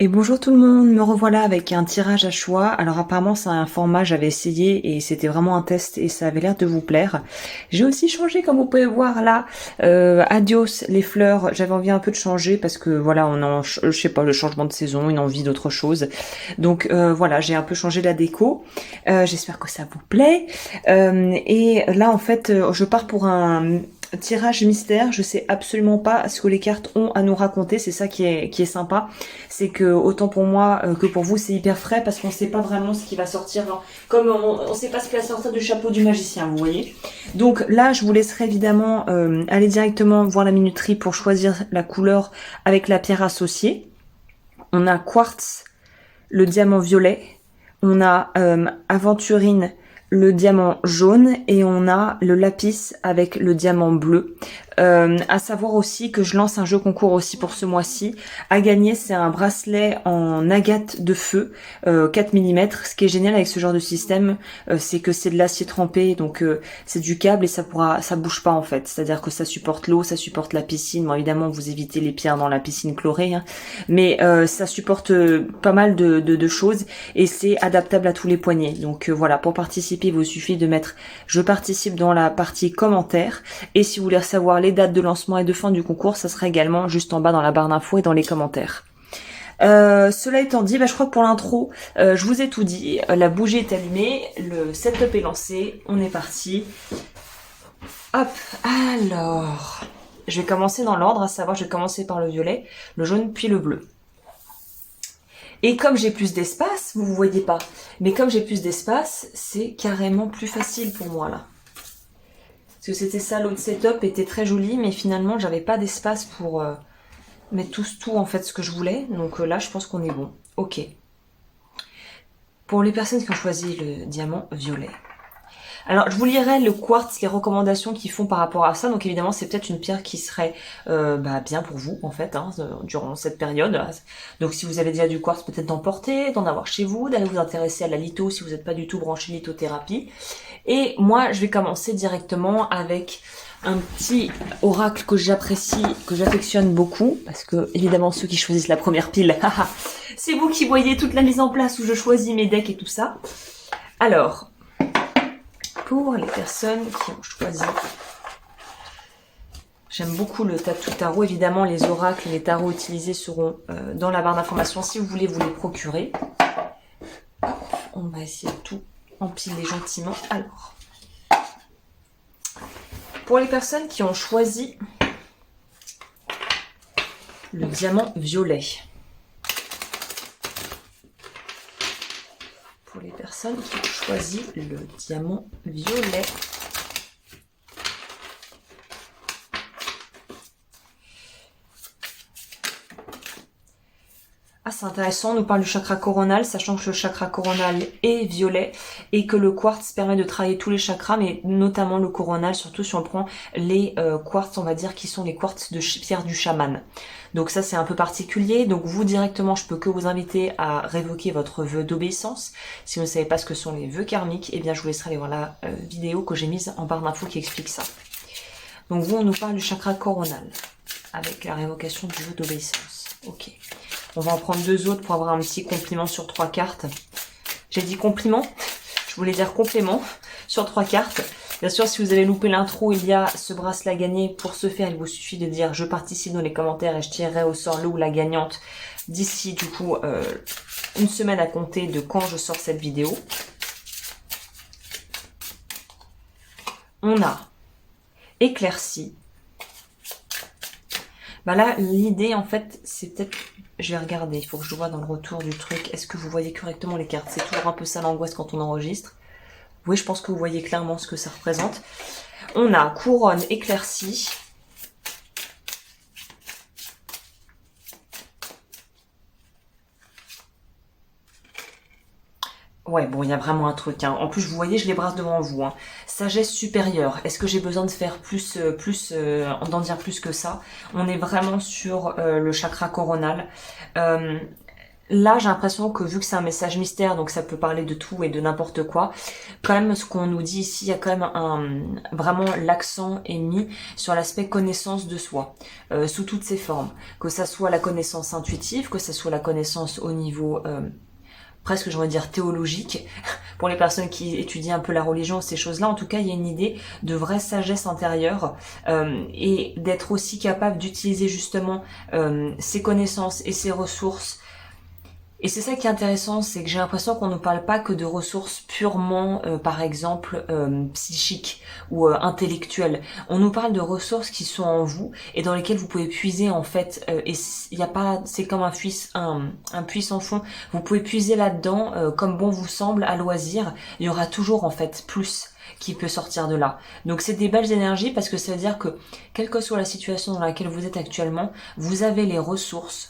Et bonjour tout le monde, me revoilà avec un tirage à choix. Alors apparemment c'est un format, j'avais essayé et c'était vraiment un test et ça avait l'air de vous plaire. J'ai aussi changé comme vous pouvez voir là, adios les fleurs, j'avais envie un peu de changer parce que voilà, je sais pas, le changement de saison, une envie d'autre chose. Donc voilà, j'ai un peu changé la déco. J'espère que ça vous plaît. Et là en fait, je pars pour un tirage mystère, je sais absolument pas ce que les cartes ont à nous raconter, c'est ça qui est sympa. C'est que autant pour moi que pour vous c'est hyper frais parce qu'on sait pas vraiment ce qui va sortir. Comme on sait pas ce qui va sortir du chapeau du magicien, vous voyez. Donc là je vous laisserai évidemment aller directement voir la minuterie pour choisir la couleur avec la pierre associée. On a quartz, le diamant violet. On a aventurine, le diamant jaune, et on a le lapis avec le diamant bleu. À savoir aussi que je lance un jeu concours aussi pour ce mois-ci. À gagner, c'est un bracelet en agate de feu, 4 mm. Ce qui est génial avec ce genre de système, c'est que c'est de l'acier trempé, donc c'est du câble et ça bouge pas en fait. C'est-à-dire que ça supporte l'eau, ça supporte la piscine. Bon, évidemment, vous évitez les pierres dans la piscine chlorée, hein, mais ça supporte pas mal de choses et c'est adaptable à tous les poignets. Donc voilà, pour participer, il vous suffit de mettre je participe dans la partie commentaires, et si vous voulez savoir les dates de lancement et de fin du concours, ça sera également juste en bas dans la barre d'infos et dans les commentaires. Cela étant dit, je crois que pour l'intro, je vous ai tout dit. La bougie est allumée, le setup est lancé, on est parti. Hop, alors, je vais commencer dans l'ordre, à savoir je vais commencer par le violet, le jaune puis le bleu. Et comme j'ai plus d'espace, vous voyez pas, mais comme j'ai plus d'espace, c'est carrément plus facile pour moi là. Parce que c'était ça, l'autre setup était très joli, mais finalement j'avais pas d'espace pour mettre tout en fait ce que je voulais. Donc là je pense qu'on est bon. Ok. Pour les personnes qui ont choisi le diamant violet. Alors je vous lirai le quartz, les recommandations qu'ils font par rapport à ça. Donc évidemment c'est peut-être une pierre qui serait bien pour vous en fait, hein, durant cette période. Donc si vous avez déjà du quartz, peut-être d'en porter, d'en avoir chez vous, d'aller vous intéresser à la litho si vous n'êtes pas du tout branché lithothérapie. Et moi je vais commencer directement avec un petit oracle que j'apprécie, que j'affectionne beaucoup, parce que évidemment ceux qui choisissent la première pile, c'est vous qui voyez toute la mise en place où je choisis mes decks et tout ça. Alors, pour les personnes qui ont choisi, j'aime beaucoup le tatou tarot. Évidemment, les oracles et les tarots utilisés seront dans la barre d'informations si vous voulez vous les procurer. On va essayer de tout empiler gentiment. Alors, pour les personnes qui ont choisi le diamant violet. Pour les personnes qui ont choisi le diamant violet. Ah, c'est intéressant, on nous parle du chakra coronal, sachant que le chakra coronal est violet et que le quartz permet de travailler tous les chakras, mais notamment le coronal, surtout si on prend les quartz, on va dire, qui sont les quartz de pierre du chaman. Donc ça, c'est un peu particulier. Donc vous, directement, je peux que vous inviter à révoquer votre vœu d'obéissance. Si vous ne savez pas ce que sont les vœux karmiques, eh bien, je vous laisserai aller voir la vidéo que j'ai mise en barre d'infos qui explique ça. Donc vous, on nous parle du chakra coronal avec la révocation du vœu d'obéissance. Ok. On va en prendre deux autres pour avoir un petit compliment sur 3 cartes. J'ai dit compliment, je voulais dire complément sur 3 cartes. Bien sûr, si vous avez loupé l'intro, il y a ce bracelet à gagner. Pour ce faire, il vous suffit de dire je participe dans les commentaires et je tirerai au sort le ou la gagnante d'ici du coup une semaine à compter de quand je sors cette vidéo. On a éclairci. Là, l'idée, en fait, c'est peut-être... Je vais regarder, il faut que je vois dans le retour du truc. Est-ce que vous voyez correctement les cartes? C'est toujours un peu ça l'angoisse quand on enregistre. Oui, je pense que vous voyez clairement ce que ça représente. On a couronne éclaircie. Ouais, bon, il y a vraiment un truc. Hein. En plus, vous voyez, je les brasse devant vous. Hein. Sagesse supérieure. Est-ce que j'ai besoin de faire d'en dire plus que ça? On est vraiment sur le chakra coronal. là, j'ai l'impression que vu que c'est un message mystère, donc ça peut parler de tout et de n'importe quoi, quand même, ce qu'on nous dit ici, il y a quand même vraiment l'accent est mis sur l'aspect connaissance de soi, sous toutes ses formes. Que ça soit la connaissance intuitive, que ça soit la connaissance au niveau presque, j'aimerais dire, théologique, pour les personnes qui étudient un peu la religion, ces choses-là. En tout cas, il y a une idée de vraie sagesse intérieure et d'être aussi capable d'utiliser justement ses connaissances et ses ressources. Et c'est ça qui est intéressant, c'est que j'ai l'impression qu'on ne parle pas que de ressources purement, par exemple, psychiques ou intellectuelles. On nous parle de ressources qui sont en vous et dans lesquelles vous pouvez puiser en fait. Et il y a pas, c'est comme un puits sans fond. Vous pouvez puiser là-dedans comme bon vous semble à loisir. Il y aura toujours en fait plus qui peut sortir de là. Donc c'est des belles énergies parce que ça veut dire que quelle que soit la situation dans laquelle vous êtes actuellement, vous avez les ressources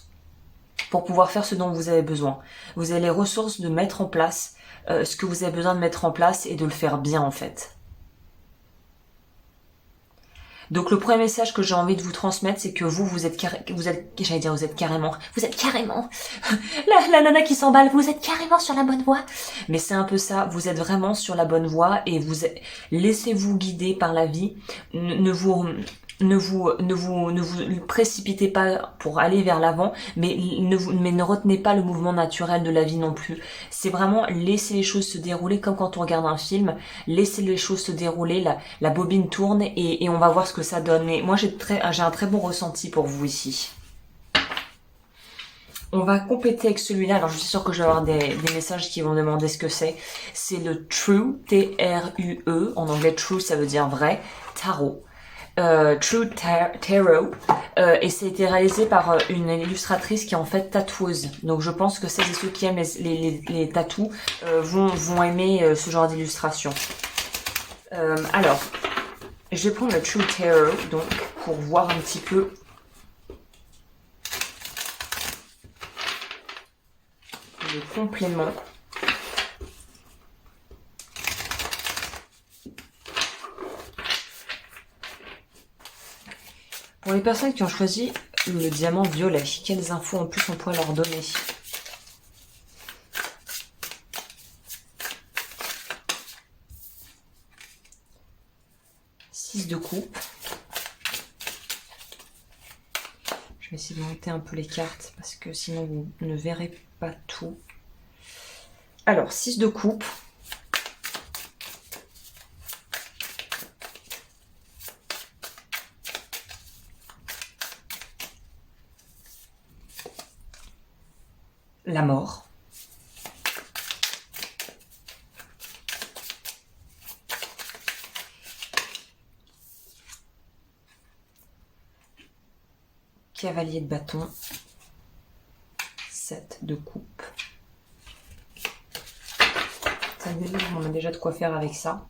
pour pouvoir faire ce dont vous avez besoin. Vous avez les ressources de mettre en place ce que vous avez besoin de mettre en place et de le faire bien en fait. Donc le premier message que j'ai envie de vous transmettre, c'est que vous êtes carrément la nana qui s'emballe, vous êtes carrément sur la bonne voie. Mais c'est un peu ça, vous êtes vraiment sur la bonne voie et laissez-vous guider par la vie. Ne vous précipitez pas pour aller vers l'avant, mais ne retenez pas le mouvement naturel de la vie non plus. C'est vraiment laisser les choses se dérouler comme quand on regarde un film, laisser les choses se dérouler, la bobine tourne et on va voir ce que ça donne. Mais moi j'ai un très bon ressenti pour vous ici. On va compléter avec celui-là. Alors je suis sûre que je vais avoir des messages qui vont demander ce que c'est. C'est le True, T-R-U-E. En anglais True ça veut dire vrai. Tarot. True Tarot et ça a été réalisé par une illustratrice qui est en fait tatoueuse. Donc je pense que celles et ceux qui aiment les tatous vont aimer ce genre d'illustration. Alors, je vais prendre le True Tarot donc pour voir un petit peu le complément. Pour les personnes qui ont choisi le diamant violet, quelles infos en plus on pourrait leur donner? Six de coupe. Je vais essayer de monter un peu les cartes parce que sinon vous ne verrez pas tout. Alors, 6 de coupe. La mort. Cavalier de bâton. 7 de coupe. Ça, on a déjà de quoi faire avec ça.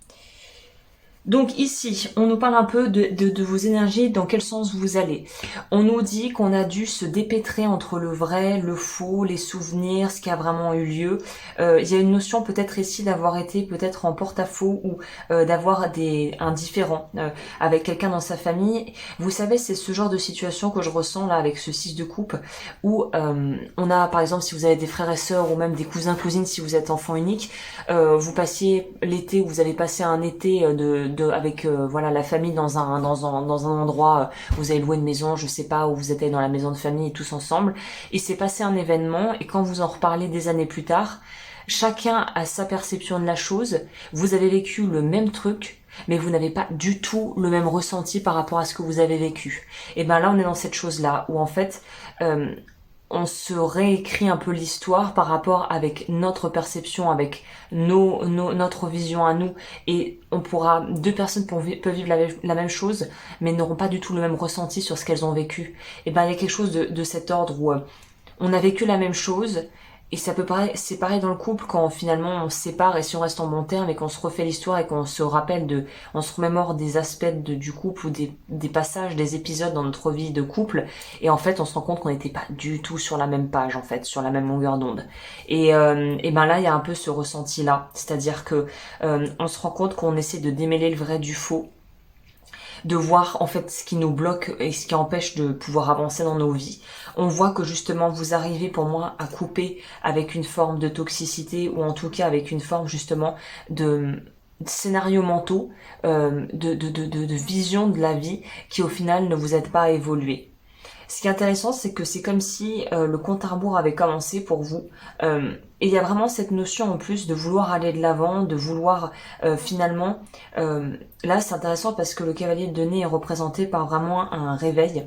Donc ici, on nous parle un peu de vos énergies, dans quel sens vous allez. On nous dit qu'on a dû se dépêtrer entre le vrai, le faux, les souvenirs, ce qui a vraiment eu lieu. Il y a une notion peut-être ici d'avoir été peut-être en porte-à-faux ou d'avoir un différend avec quelqu'un dans sa famille. Vous savez, c'est ce genre de situation que je ressens là avec ce 6 de coupe où on a par exemple si vous avez des frères et sœurs ou même des cousins, cousines si vous êtes enfant unique, vous passiez l'été ou vous avez passé un été avec voilà la famille dans un endroit vous avez loué une maison, je sais pas, où vous étiez dans la maison de famille et tous ensemble, et s'est passé un événement et quand vous en reparlez des années plus tard, chacun a sa perception de la chose, vous avez vécu le même truc mais vous n'avez pas du tout le même ressenti par rapport à ce que vous avez vécu. Et ben là on est dans cette chose là où en fait on se réécrit un peu l'histoire par rapport avec notre perception, avec notre vision à nous, et deux personnes peuvent vivre la même chose, mais n'auront pas du tout le même ressenti sur ce qu'elles ont vécu. Et ben il y a quelque chose de cet ordre où on a vécu la même chose, et c'est pareil dans le couple quand finalement on se sépare et si on reste en bon terme et qu'on se refait l'histoire et qu'on se rappelle on se remémore des aspects du couple ou des passages, des épisodes dans notre vie de couple, et en fait on se rend compte qu'on n'était pas du tout sur la même page en fait, sur la même longueur d'onde. Et ben là il y a un peu ce ressenti là, c'est-à-dire que on se rend compte qu'on essaie de démêler le vrai du faux. de voir en fait ce qui nous bloque et ce qui empêche de pouvoir avancer dans nos vies. On voit que justement vous arrivez pour moi à couper avec une forme de toxicité ou en tout cas avec une forme justement de scénarios mentaux, de vision de la vie qui au final ne vous aident pas à évoluer. Ce qui est intéressant, c'est que c'est comme si le compte à rebours avait commencé pour vous. Et il y a vraiment cette notion en plus de vouloir aller de l'avant, de vouloir finalement... là, c'est intéressant parce que le cavalier de denier est représenté par vraiment un réveil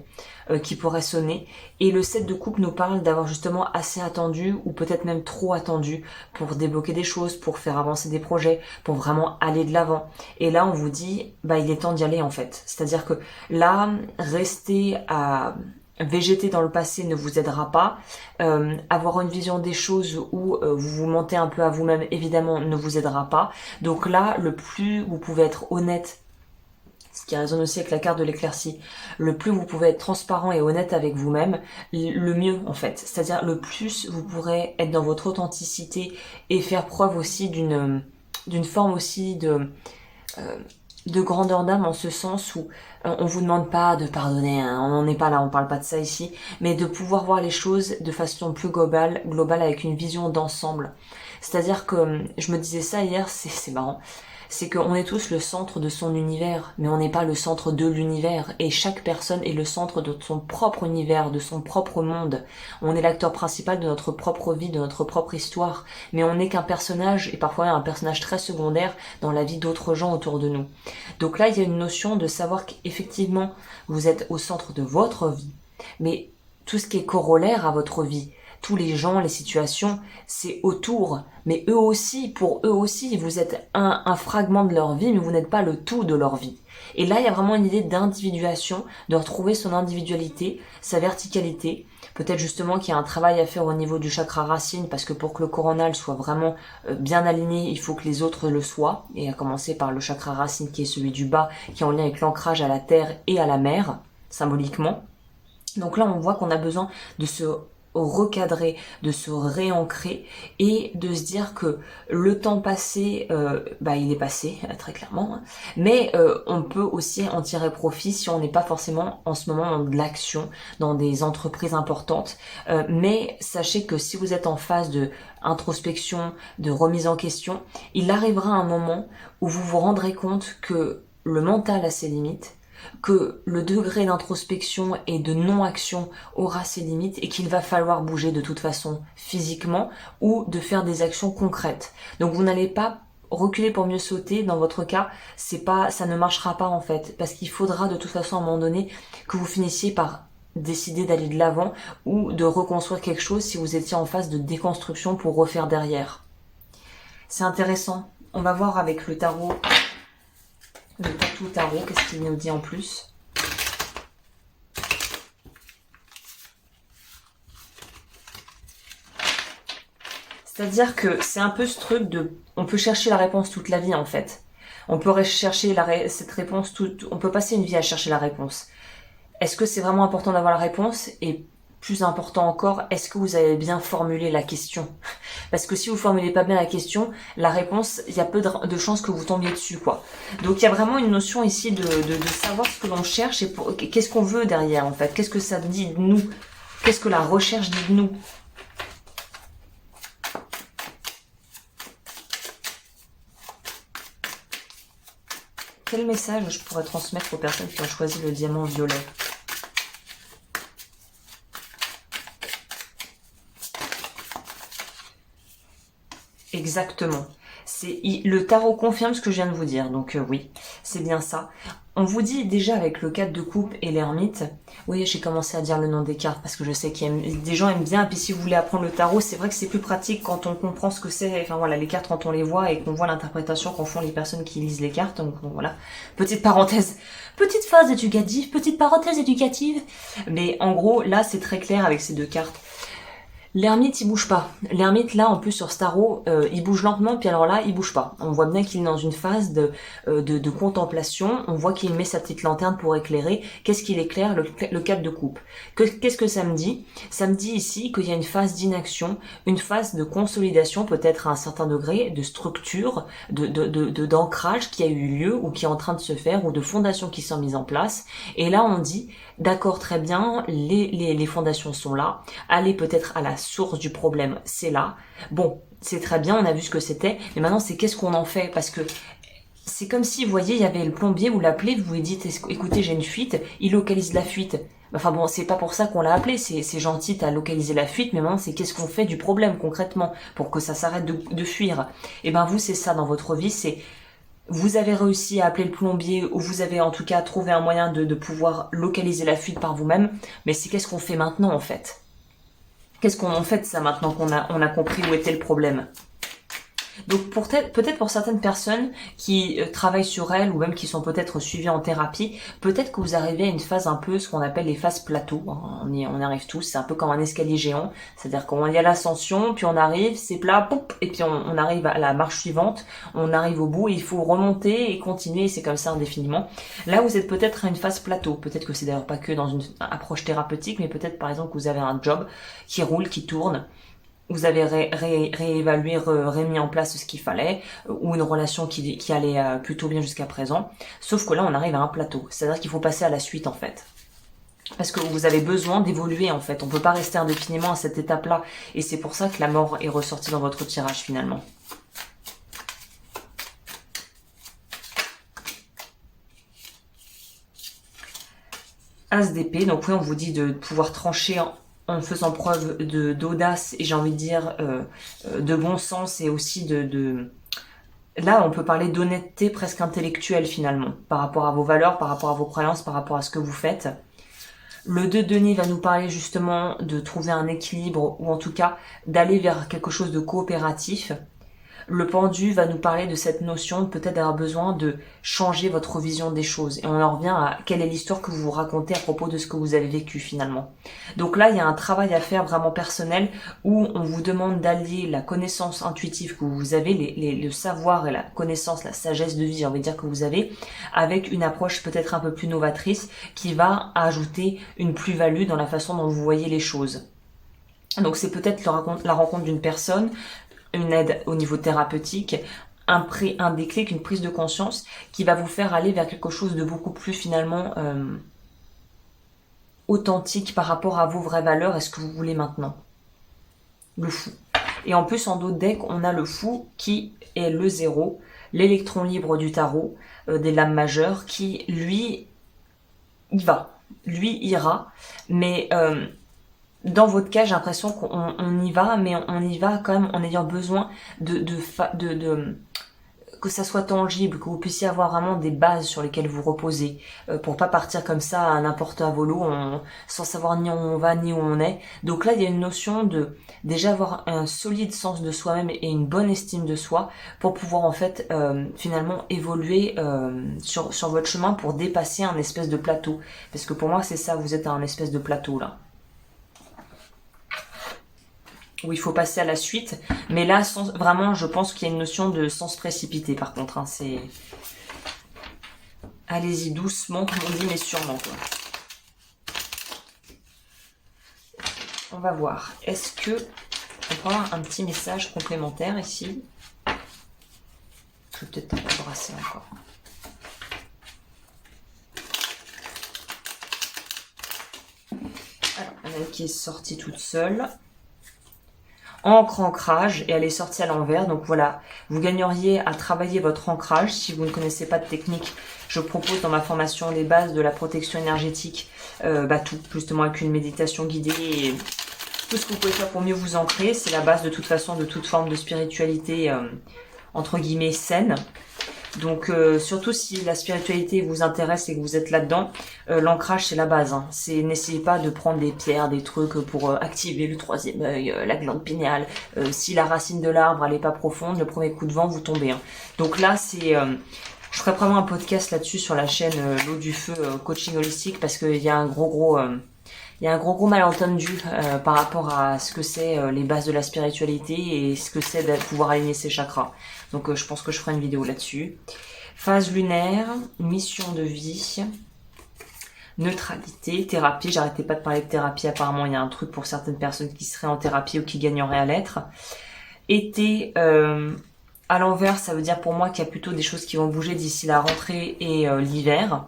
qui pourrait sonner. Et le 7 de coupe nous parle d'avoir justement assez attendu ou peut-être même trop attendu pour débloquer des choses, pour faire avancer des projets, pour vraiment aller de l'avant. Et là, on vous dit, bah il est temps d'y aller en fait. C'est-à-dire que là, rester à... végéter dans le passé ne vous aidera pas. Avoir une vision des choses où vous vous mentez un peu à vous-même, évidemment, ne vous aidera pas. Donc là, le plus vous pouvez être honnête, ce qui résonne aussi avec la carte de l'éclaircie, le plus vous pouvez être transparent et honnête avec vous-même, le mieux en fait. C'est-à-dire le plus vous pourrez être dans votre authenticité et faire preuve aussi d'une forme aussi de grandeur d'âme en ce sens où on vous demande pas de pardonner, hein, on n'en est pas là, on parle pas de ça ici, mais de pouvoir voir les choses de façon plus globale avec une vision d'ensemble. C'est-à-dire que, je me disais ça hier, c'est marrant, c'est qu'on est tous le centre de son univers, mais on n'est pas le centre de l'univers, et chaque personne est le centre de son propre univers, de son propre monde. On est l'acteur principal de notre propre vie, de notre propre histoire, mais on n'est qu'un personnage, et parfois un personnage très secondaire dans la vie d'autres gens autour de nous. Donc là, il y a une notion de savoir qu'effectivement, vous êtes au centre de votre vie, mais tout ce qui est corollaire à votre vie, tous les gens, les situations, c'est autour. Mais eux aussi, pour eux aussi, vous êtes un fragment de leur vie, mais vous n'êtes pas le tout de leur vie. Et là, il y a vraiment une idée d'individuation, de retrouver son individualité, sa verticalité. Peut-être justement qu'il y a un travail à faire au niveau du chakra racine, parce que pour que le coronal soit vraiment bien aligné, il faut que les autres le soient. Et à commencer par le chakra racine qui est celui du bas, qui est en lien avec l'ancrage à la terre et à la mer, symboliquement. Donc là, on voit qu'on a besoin de se recadrer, de se réancrer et de se dire que le temps passé, il est passé, très clairement, mais on peut aussi en tirer profit si on n'est pas forcément en ce moment dans de l'action, dans des entreprises importantes, mais sachez que si vous êtes en phase de introspection, de remise en question, il arrivera un moment où vous vous rendrez compte que le mental a ses limites, que le degré d'introspection et de non-action aura ses limites et qu'il va falloir bouger de toute façon physiquement ou de faire des actions concrètes. Donc vous n'allez pas reculer pour mieux sauter, dans votre cas, ça ne marchera pas en fait, parce qu'il faudra de toute façon à un moment donné que vous finissiez par décider d'aller de l'avant ou de reconstruire quelque chose si vous étiez en phase de déconstruction pour refaire derrière. C'est intéressant. On va voir avec le tarot. Le tatou tarot, qu'est-ce qu'il nous dit en plus? C'est-à-dire que c'est un peu ce truc de... On peut chercher la réponse toute la vie en fait. On peut chercher cette réponse on peut passer une vie à chercher la réponse. Est-ce que c'est vraiment important d'avoir la réponse? Et plus important encore, est-ce que vous avez bien formulé la question? Parce que si vous formulez pas bien la question, la réponse, il y a peu de chances que vous tombiez dessus, quoi. Donc il y a vraiment une notion ici de savoir ce que l'on cherche et qu'est-ce qu'on veut derrière, en fait. Qu'est-ce que ça dit de nous? Qu'est-ce que la recherche dit de nous? Quel message je pourrais transmettre aux personnes qui ont choisi le diamant violet? Exactement. Le tarot confirme ce que je viens de vous dire, donc oui, c'est bien ça. On vous dit déjà avec le 4 de coupe et l'ermite, oui, j'ai commencé à dire le nom des cartes parce que je sais qu'il des gens aiment bien, et puis si vous voulez apprendre le tarot, c'est vrai que c'est plus pratique quand on comprend ce que c'est, enfin voilà, les cartes quand on les voit et qu'on voit l'interprétation qu'en font les personnes qui lisent les cartes, donc voilà, petite parenthèse, petite phase éducative, petite parenthèse éducative, mais en gros, là c'est très clair avec ces deux cartes. L'ermite, il bouge pas. L'ermite, là, en plus, sur Starro, il bouge lentement, puis alors là, il bouge pas. On voit bien qu'il est dans une phase de contemplation. On voit qu'il met sa petite lanterne pour éclairer. Qu'est-ce qu'il éclaire? Le 4 de coupe. Qu'est-ce que ça me dit? Ça me dit ici qu'il y a une phase d'inaction, une phase de consolidation, peut-être à un certain degré, de structure, d'ancrage qui a eu lieu ou qui est en train de se faire, ou de fondations qui sont mises en place. Et là, on dit, d'accord, très bien, les fondations sont là. Allez peut-être à la source du problème, c'est là. Bon, c'est très bien, on a vu ce que c'était, mais maintenant c'est qu'est-ce qu'on en fait? Parce que c'est comme si, vous voyez, il y avait le plombier, vous l'appelez, vous lui dites, écoutez, j'ai une fuite, il localise la fuite. Enfin bon, c'est pas pour ça qu'on l'a appelé, c'est gentil, t'as localisé la fuite, mais maintenant c'est qu'est-ce qu'on fait du problème concrètement pour que ça s'arrête de fuir. Et ben vous, c'est ça dans votre vie, c'est vous avez réussi à appeler le plombier ou vous avez en tout cas trouvé un moyen de pouvoir localiser la fuite par vous-même, mais c'est qu'est-ce qu'on fait maintenant en fait? Qu'est-ce qu'on en fait de ça maintenant qu'on a compris où était le problème? Donc peut-être pour certaines personnes qui travaillent sur elles ou même qui sont peut-être suivies en thérapie, peut-être que vous arrivez à une phase un peu ce qu'on appelle les phases plateau. On y arrive tous, c'est un peu comme un escalier géant. C'est-à-dire qu'on y a l'ascension, puis on arrive, c'est plat, poup, et puis on arrive à la marche suivante, on arrive au bout, et il faut remonter et continuer, et c'est comme ça indéfiniment. Là, vous êtes peut-être à une phase plateau. Peut-être que c'est d'ailleurs pas que dans une approche thérapeutique, mais peut-être par exemple que vous avez un job qui roule, qui tourne, vous avez réévalué, remis en place ce qu'il fallait, ou une relation qui allait plutôt bien jusqu'à présent. Sauf que là, on arrive à un plateau. C'est-à-dire qu'il faut passer à la suite, en fait. Parce que vous avez besoin d'évoluer, en fait. On peut pas rester indéfiniment à cette étape-là. Et c'est pour ça que la mort est ressortie dans votre tirage, finalement. As d'épée. Donc oui, on vous dit de pouvoir trancher en faisant preuve d'audace et j'ai envie de dire de bon sens et aussi Là, on peut parler d'honnêteté presque intellectuelle finalement, par rapport à vos valeurs, par rapport à vos croyances, par rapport à ce que vous faites. Le 2 de denier va nous parler justement de trouver un équilibre ou en tout cas d'aller vers quelque chose de coopératif. Le pendu va nous parler de cette notion peut-être d'avoir besoin de changer votre vision des choses. Et on en revient à quelle est l'histoire que vous vous racontez à propos de ce que vous avez vécu finalement. Donc là, il y a un travail à faire vraiment personnel où on vous demande d'allier la connaissance intuitive que vous avez, le savoir et la connaissance, la sagesse de vie, j'ai envie de dire que vous avez, avec une approche peut-être un peu plus novatrice qui va ajouter une plus-value dans la façon dont vous voyez les choses. Donc c'est peut-être la rencontre d'une personne, une aide au niveau thérapeutique, un déclic, une prise de conscience qui va vous faire aller vers quelque chose de beaucoup plus finalement authentique par rapport à vos vraies valeurs et ce que vous voulez maintenant. Le fou. Et en plus en d'autres decks, on a le fou qui est le 0, l'électron libre du tarot, des lames majeures, qui lui, il va. Lui ira, mais dans votre cas, j'ai l'impression qu'on y va, mais on y va quand même en ayant besoin que ça soit tangible, que vous puissiez avoir vraiment des bases sur lesquelles vous reposez, pour pas partir comme ça à n'importe à volo, sans savoir ni où on va ni où on est. Donc là, il y a une notion de déjà avoir un solide sens de soi-même et une bonne estime de soi pour pouvoir en fait finalement évoluer sur votre chemin pour dépasser un espèce de plateau. Parce que pour moi, c'est ça, vous êtes à un espèce de plateau là. Où il faut passer à la suite, mais là vraiment je pense qu'il y a une notion de sans se précipiter par contre, hein, c'est allez-y doucement comme on dit mais sûrement quoi. On va voir, est-ce que on peut avoir un petit message complémentaire ici? Je vais peut-être un peu brasser encore. Alors, il y en a une qui est sortie toute seule. Ancrage et elle est sortie à l'envers, donc voilà, vous gagneriez à travailler votre ancrage. Si vous ne connaissez pas de technique, je propose dans ma formation les bases de la protection énergétique, tout justement avec une méditation guidée et tout ce que vous pouvez faire pour mieux vous ancrer. C'est la base de toute façon de toute forme de spiritualité entre guillemets saine. Donc surtout si la spiritualité vous intéresse et que vous êtes là-dedans, l'ancrage c'est la base. Hein. N'essayez pas de prendre des pierres, des trucs pour activer le troisième œil, la glande pinéale. Si la racine de l'arbre elle est pas profonde, le premier coup de vent vous tombez. Hein. Donc là c'est, je ferai vraiment un podcast là-dessus sur la chaîne L'eau du feu coaching holistique parce qu'il y a un gros Il y a un gros malentendu par rapport à ce que c'est les bases de la spiritualité et ce que c'est de pouvoir aligner ses chakras. Donc je pense que je ferai une vidéo là-dessus. Phase lunaire, mission de vie, neutralité, thérapie. J'arrêtais pas de parler de thérapie, apparemment il y a un truc pour certaines personnes qui seraient en thérapie ou qui gagneraient à l'être. Été à l'envers, ça veut dire pour moi qu'il y a plutôt des choses qui vont bouger d'ici la rentrée et l'hiver.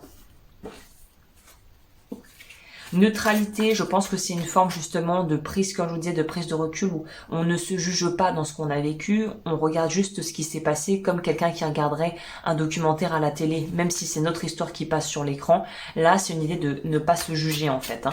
Neutralité, je pense que c'est une forme justement de prise, comme je vous disais, de prise de recul où on ne se juge pas dans ce qu'on a vécu, on regarde juste ce qui s'est passé comme quelqu'un qui regarderait un documentaire à la télé, même si c'est notre histoire qui passe sur l'écran. Là, c'est une idée de ne pas se juger en fait.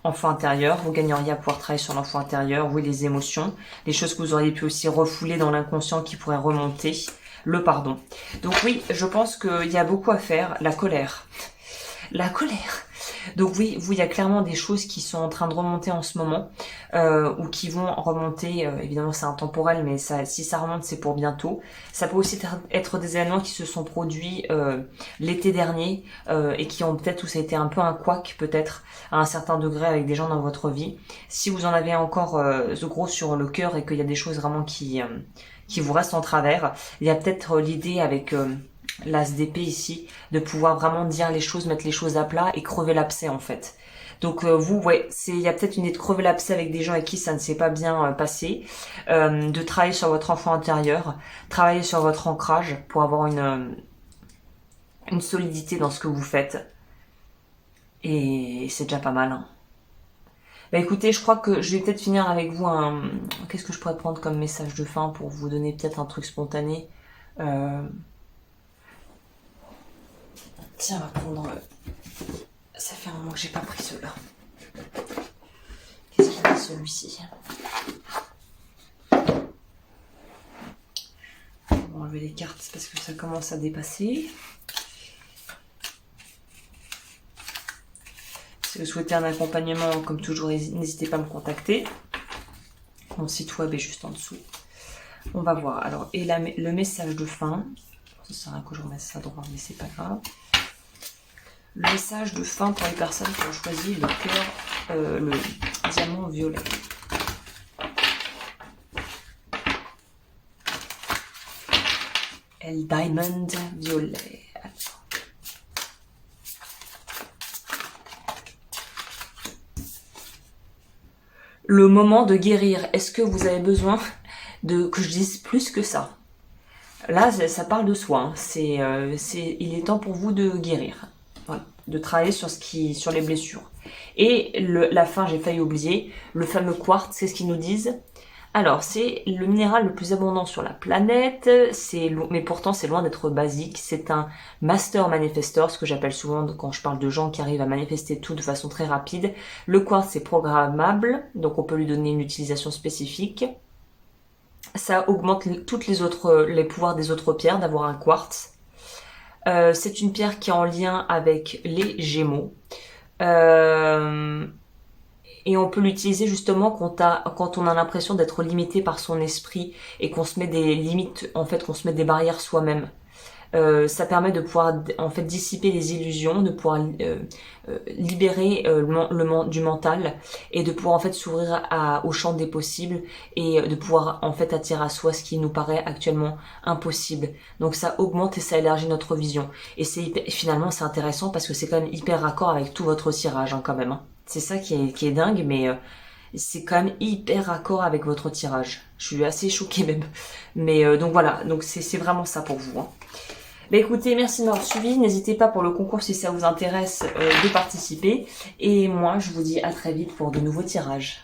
Enfant intérieur, vous gagneriez à pouvoir travailler sur l'enfant intérieur, oui, les émotions, les choses que vous auriez pu aussi refouler dans l'inconscient qui pourraient remonter, le pardon. Donc oui, je pense qu'il y a beaucoup à faire, la colère. La colère. Donc oui, il y a clairement des choses qui sont en train de remonter en ce moment, ou qui vont remonter, évidemment c'est intemporel, mais si ça remonte c'est pour bientôt. Ça peut aussi être des événements qui se sont produits l'été dernier, et qui ont peut-être, où ça a été un peu un couac peut-être, à un certain degré avec des gens dans votre vie. Si vous en avez encore gros sur le cœur et qu'il y a des choses vraiment qui vous restent en travers, il y a peut-être l'idée avec... l'as d'épée ici, de pouvoir vraiment dire les choses, mettre les choses à plat et crever l'abcès en fait. Donc vous, ouais, il y a peut-être une idée de crever l'abcès avec des gens avec qui ça ne s'est pas bien passé, de travailler sur votre enfant intérieur, travailler sur votre ancrage pour avoir une solidité dans ce que vous faites. Et c'est déjà pas mal. Hein. Bah écoutez, je crois que je vais peut-être finir avec vous qu'est-ce que je pourrais prendre comme message de fin pour vous donner peut-être un truc spontané. Tiens, on va prendre... Ça fait un moment que j'ai pas pris ceux-là. Qu'est-ce qu'il dit celui-ci? On va enlever les cartes parce que ça commence à dépasser. Si vous souhaitez un accompagnement, comme toujours, n'hésitez pas à me contacter. Mon site web est juste en dessous. On va voir. Alors, et le message de fin. Ça sert à rien que je remette ça droit, mais c'est pas grave. Le message de fin pour les personnes qui ont choisi le cœur, le diamant violet. Le diamond violet. Le moment de guérir. Est-ce que vous avez besoin que je dise plus que ça? Là, ça parle de soi. Hein. Il est temps pour vous de guérir. Voilà, de travailler sur les blessures. Et la fin, j'ai failli oublier, le fameux quartz, c'est ce qu'ils nous disent. Alors, c'est le minéral le plus abondant sur la planète, mais pourtant c'est loin d'être basique. C'est un master manifestor, ce que j'appelle souvent quand je parle de gens qui arrivent à manifester tout de façon très rapide. Le quartz, c'est programmable, donc on peut lui donner une utilisation spécifique. Ça augmente les pouvoirs des autres pierres d'avoir un quartz. C'est une pierre qui est en lien avec les Gémeaux. Et on peut l'utiliser justement quand on a l'impression d'être limité par son esprit et qu'on se met des limites, en fait, qu'on se met des barrières soi-même. Ça permet de pouvoir en fait dissiper les illusions, de pouvoir libérer du mental et de pouvoir en fait s'ouvrir au champ des possibles et de pouvoir en fait attirer à soi ce qui nous paraît actuellement impossible. Donc ça augmente et ça élargit notre vision. Et finalement c'est intéressant parce que c'est quand même hyper raccord avec tout votre tirage hein, quand même. Hein. C'est ça qui est dingue, mais c'est quand même hyper raccord avec votre tirage. Je suis assez choquée même. Mais donc voilà, donc c'est vraiment ça pour vous. Hein. Bah écoutez, merci de m'avoir suivi. N'hésitez pas pour le concours si ça vous intéresse de participer. Et moi, je vous dis à très vite pour de nouveaux tirages.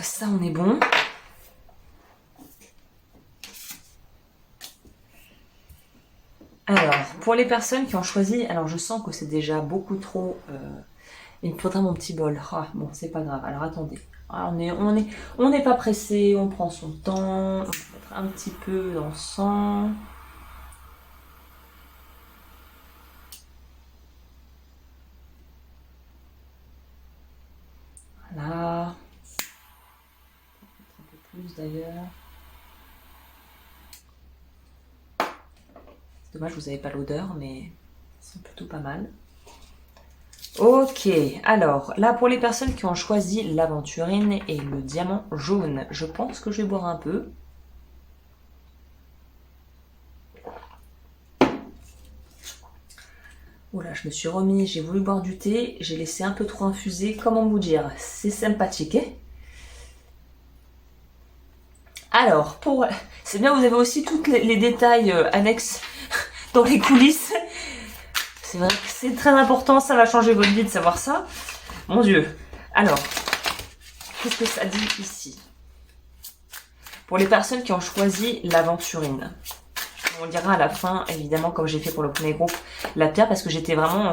Ça, on est bon. Alors, pour les personnes qui ont choisi, alors je sens que c'est déjà beaucoup trop... il me faudra mon petit bol. Ah, bon, c'est pas grave. Alors attendez. Alors, on n'est pas pressé, on prend son temps. On va mettre un petit peu d'encens. Là. Un peu plus d'ailleurs. C'est dommage, vous n'avez pas l'odeur, mais ils sont plutôt pas mal. Ok, alors là pour les personnes qui ont choisi l'aventurine et le diamant jaune, je pense que je vais boire un peu. Oula, je me suis remis, j'ai voulu boire du thé, j'ai laissé un peu trop infuser, comment vous dire, c'est sympathique. Hein. Alors, c'est bien, vous avez aussi tous les détails annexes dans les coulisses. C'est vrai que c'est très important, ça va changer votre vie de savoir ça. Mon Dieu. Alors, qu'est-ce que ça dit ici? Pour les personnes qui ont choisi l'aventurine. On dira à la fin, évidemment, comme j'ai fait pour le premier groupe, la pierre, parce que j'étais vraiment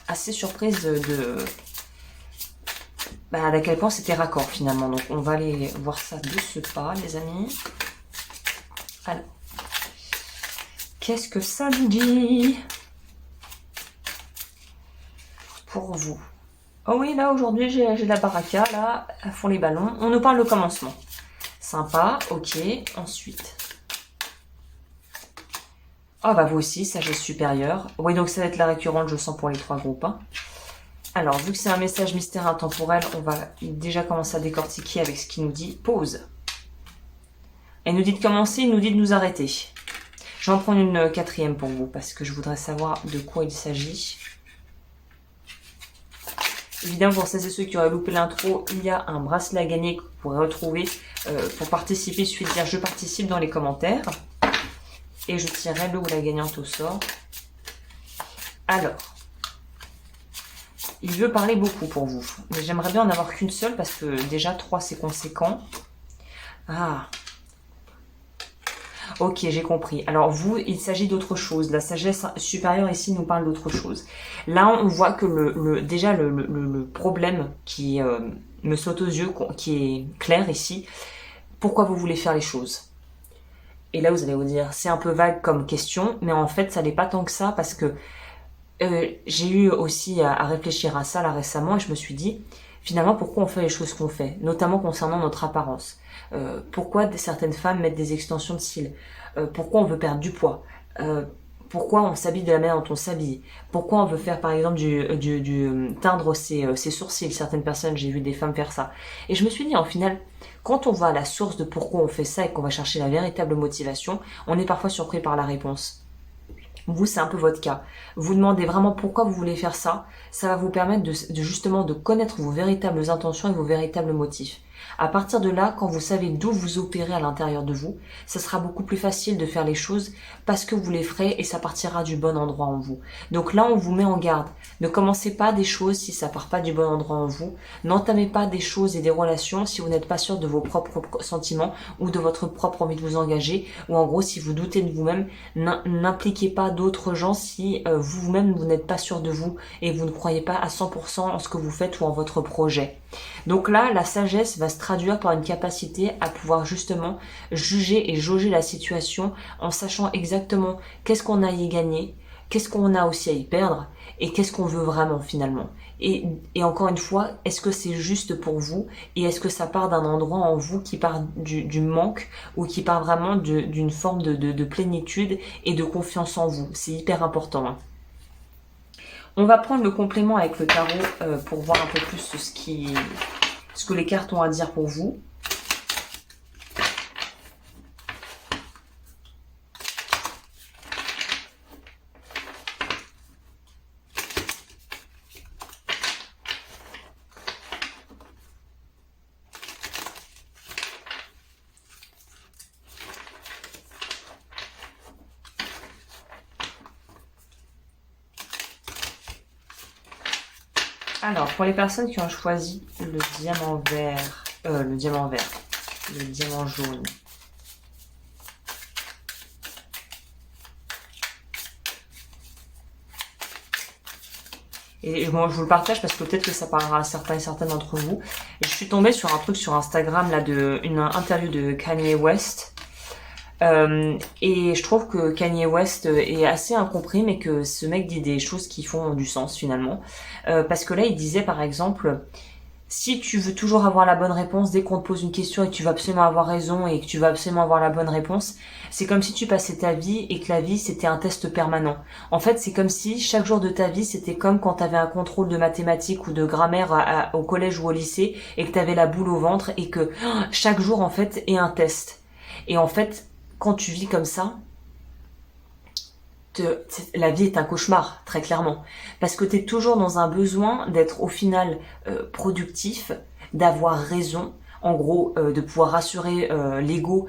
assez surprise d'à quel point c'était raccord finalement. Donc on va aller voir ça de ce pas, les amis. Alors, qu'est-ce que ça nous dit pour vous? Oh oui, là aujourd'hui j'ai la baraka, là, à fond les ballons. On nous parle de commencement. Sympa, ok. Ensuite. Ah bah vous aussi, sagesse supérieure. Oui, donc ça va être la récurrente, je sens, pour les trois groupes. Hein. Alors, vu que c'est un message mystère intemporel, on va déjà commencer à décortiquer avec ce qu'il nous dit. Pause. Elle nous dit de commencer, il nous dit de nous arrêter. Je vais en prendre une quatrième pour vous, parce que je voudrais savoir de quoi il s'agit. Évidemment, pour celles et ceux qui auraient loupé l'intro, il y a un bracelet à gagner que vous pourrez retrouver pour participer. Il suffit de dire « Je participe » dans les commentaires. Et je tirerai le ou la gagnante au sort. Alors, il veut parler beaucoup pour vous. Mais j'aimerais bien en avoir qu'une seule parce que déjà 3 c'est conséquent. Ah. Ok, j'ai compris. Alors vous, il s'agit d'autre chose. La sagesse supérieure ici nous parle d'autre chose. Là, on voit que déjà le problème qui me saute aux yeux, qui est clair ici, pourquoi vous voulez faire les choses? Et là, vous allez vous dire, c'est un peu vague comme question, mais en fait, ça n'est pas tant que ça, parce que j'ai eu aussi à réfléchir à ça là récemment, et je me suis dit, finalement, pourquoi on fait les choses qu'on fait, notamment concernant notre apparence. Pourquoi certaines femmes mettent des extensions de cils, pourquoi on veut perdre du poids, pourquoi on s'habille de la manière dont on s'habille, pourquoi on veut faire par exemple teindre ses sourcils. Certaines personnes, j'ai vu des femmes faire ça. Et je me suis dit, en final, quand on va à la source de pourquoi on fait ça et qu'on va chercher la véritable motivation, on est parfois surpris par la réponse. Vous, c'est un peu votre cas. Vous demandez vraiment pourquoi vous voulez faire ça. Ça va vous permettre justement de connaître vos véritables intentions et vos véritables motifs. À partir de là, quand vous savez d'où vous opérez à l'intérieur de vous, ça sera beaucoup plus facile de faire les choses parce que vous les ferez et ça partira du bon endroit en vous. Donc là, on vous met en garde. Ne commencez pas des choses si ça part pas du bon endroit en vous. N'entamez pas des choses et des relations si vous n'êtes pas sûr de vos propres sentiments ou de votre propre envie de vous engager. Ou en gros, si vous doutez de vous-même, n'impliquez pas d'autres gens si vous-même vous n'êtes pas sûr de vous et vous ne croyez pas à 100% en ce que vous faites ou en votre projet. Donc là, la sagesse va se traduire par une capacité à pouvoir justement juger et jauger la situation en sachant exactement qu'est-ce qu'on a à y gagner, qu'est-ce qu'on a aussi à y perdre et qu'est-ce qu'on veut vraiment finalement. Et encore une fois, est-ce que c'est juste pour vous et est-ce que ça part d'un endroit en vous qui part du manque ou qui part vraiment d'une forme de plénitude et de confiance en vous. C'est hyper important. Hein. On va prendre le complément avec le tarot pour voir un peu plus ce que les cartes ont à dire pour vous. Alors, pour les personnes qui ont choisi le diamant le diamant jaune. Et bon, je vous le partage parce que peut-être que ça parlera à certains et certaines d'entre vous. Et je suis tombée sur un truc sur Instagram, là, une interview de Kanye West. Et je trouve que Kanye West est assez incompris, mais que ce mec dit des choses qui font du sens finalement. Parce que là, il disait par exemple, Si tu veux toujours avoir la bonne réponse, dès qu'on te pose une question et que tu vas absolument avoir raison et que tu vas absolument avoir la bonne réponse, c'est comme si tu passais ta vie et que la vie c'était un test permanent. En fait, c'est comme si chaque jour de ta vie c'était comme quand tu avais un contrôle de mathématiques ou de grammaire au collège ou au lycée et que tu avais la boule au ventre et que chaque jour en fait est un test. Et en fait, quand tu vis comme ça, la vie est un cauchemar, très clairement. Parce que tu es toujours dans un besoin d'être au final productif, d'avoir raison, en gros, de pouvoir rassurer l'ego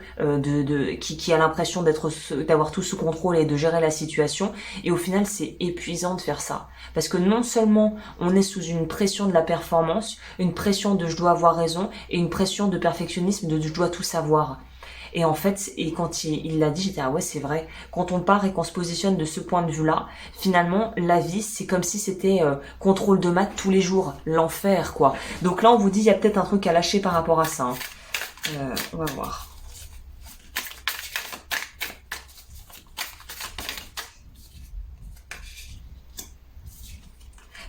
qui a l'impression d'avoir tout sous contrôle et de gérer la situation. Et au final, c'est épuisant de faire ça. Parce que non seulement on est sous une pression de la performance, une pression de je dois avoir raison, et une pression de perfectionnisme de je dois tout savoir. Et en fait, et quand il l'a dit, j'étais ah ouais c'est vrai. Quand on part et qu'on se positionne de ce point de vue-là, finalement la vie c'est comme si c'était contrôle de maths tous les jours, l'enfer quoi. Donc là on vous dit il y a peut-être un truc à lâcher par rapport à ça. Hein. On va voir.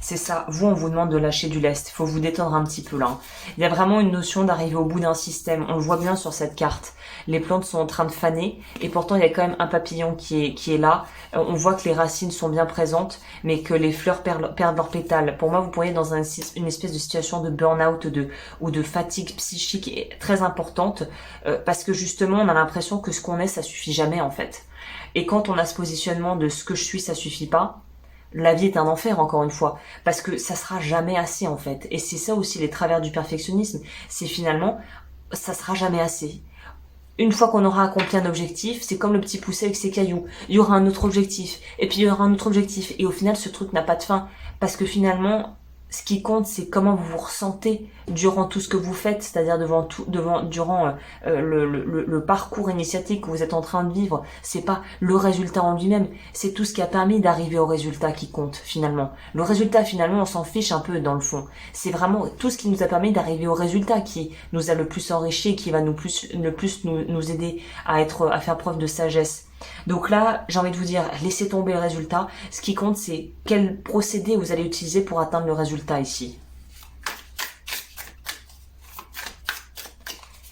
C'est ça, vous on vous demande de lâcher du lest, il faut vous détendre un petit peu là. Il y a vraiment une notion d'arriver au bout d'un système, on le voit bien sur cette carte. Les plantes sont en train de faner et pourtant il y a quand même un papillon qui est là. On voit que les racines sont bien présentes mais que les fleurs perdent leurs pétales. Pour moi vous pourriez être dans une espèce de situation de burn-out ou de fatigue psychique très importante parce que justement on a l'impression que ce qu'on est ça suffit jamais en fait. Et quand on a ce positionnement de ce que je suis ça suffit pas, la vie est un enfer encore une fois parce que ça sera jamais assez en fait et c'est ça aussi les travers du perfectionnisme, c'est finalement ça sera jamais assez. Une fois qu'on aura accompli un objectif, c'est comme le petit poussé avec ses cailloux, il y aura un autre objectif et puis il y aura un autre objectif et au final ce truc n'a pas de fin parce que finalement ce qui compte c'est comment vous vous ressentez durant tout ce que vous faites, c'est-à-dire durant le parcours initiatique que vous êtes en train de vivre. C'est pas le résultat en lui-même, c'est tout ce qui a permis d'arriver au résultat qui compte finalement. Le résultat finalement on s'en fiche un peu dans le fond. C'est vraiment tout ce qui nous a permis d'arriver au résultat qui nous a le plus enrichi et qui va le plus nous aider à faire preuve de sagesse. Donc là, j'ai envie de vous dire, laissez tomber le résultat. Ce qui compte, c'est quel procédé vous allez utiliser pour atteindre le résultat ici.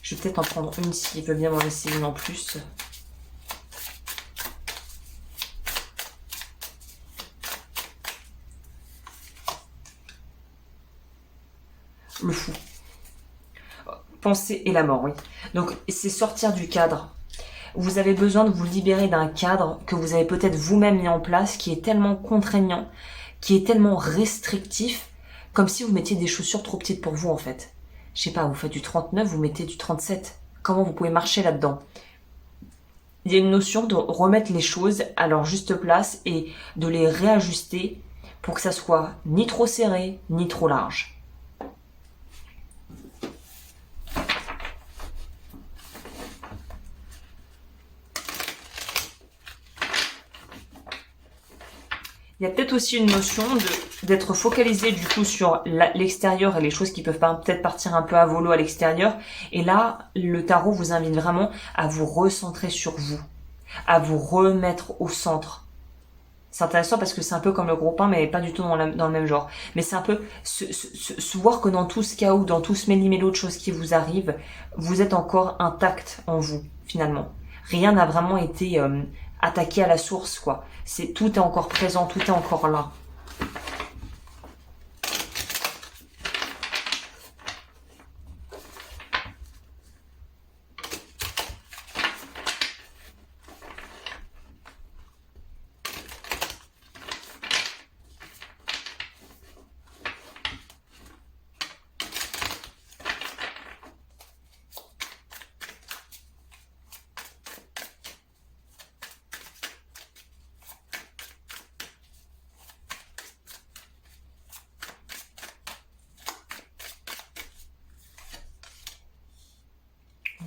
Je vais peut-être en prendre une s'il veut bien m'en laisser une en plus. Le fou. Penser et la mort, oui. Donc, c'est sortir du cadre. Vous avez besoin de vous libérer d'un cadre que vous avez peut-être vous-même mis en place, qui est tellement contraignant, qui est tellement restrictif, comme si vous mettiez des chaussures trop petites pour vous en fait. Je sais pas, vous faites du 39, vous mettez du 37. Comment vous pouvez marcher là-dedans? Il y a une notion de remettre les choses à leur juste place et de les réajuster pour que ça soit ni trop serré, ni trop large. Il y a peut-être aussi une notion d'être focalisé du coup sur l'extérieur et les choses qui peuvent peut-être partir un peu à volo à l'extérieur. Et là, le tarot vous invite vraiment à vous recentrer sur vous, à vous remettre au centre. C'est intéressant parce que c'est un peu comme le gros pain, mais pas du tout dans le même genre. Mais c'est un peu se voir que dans tout ce chaos, dans tout ce méli-mélo de choses qui vous arrivent, vous êtes encore intact en vous, finalement. Rien n'a vraiment été attaqué à la source, quoi. Tout est encore présent, tout est encore là.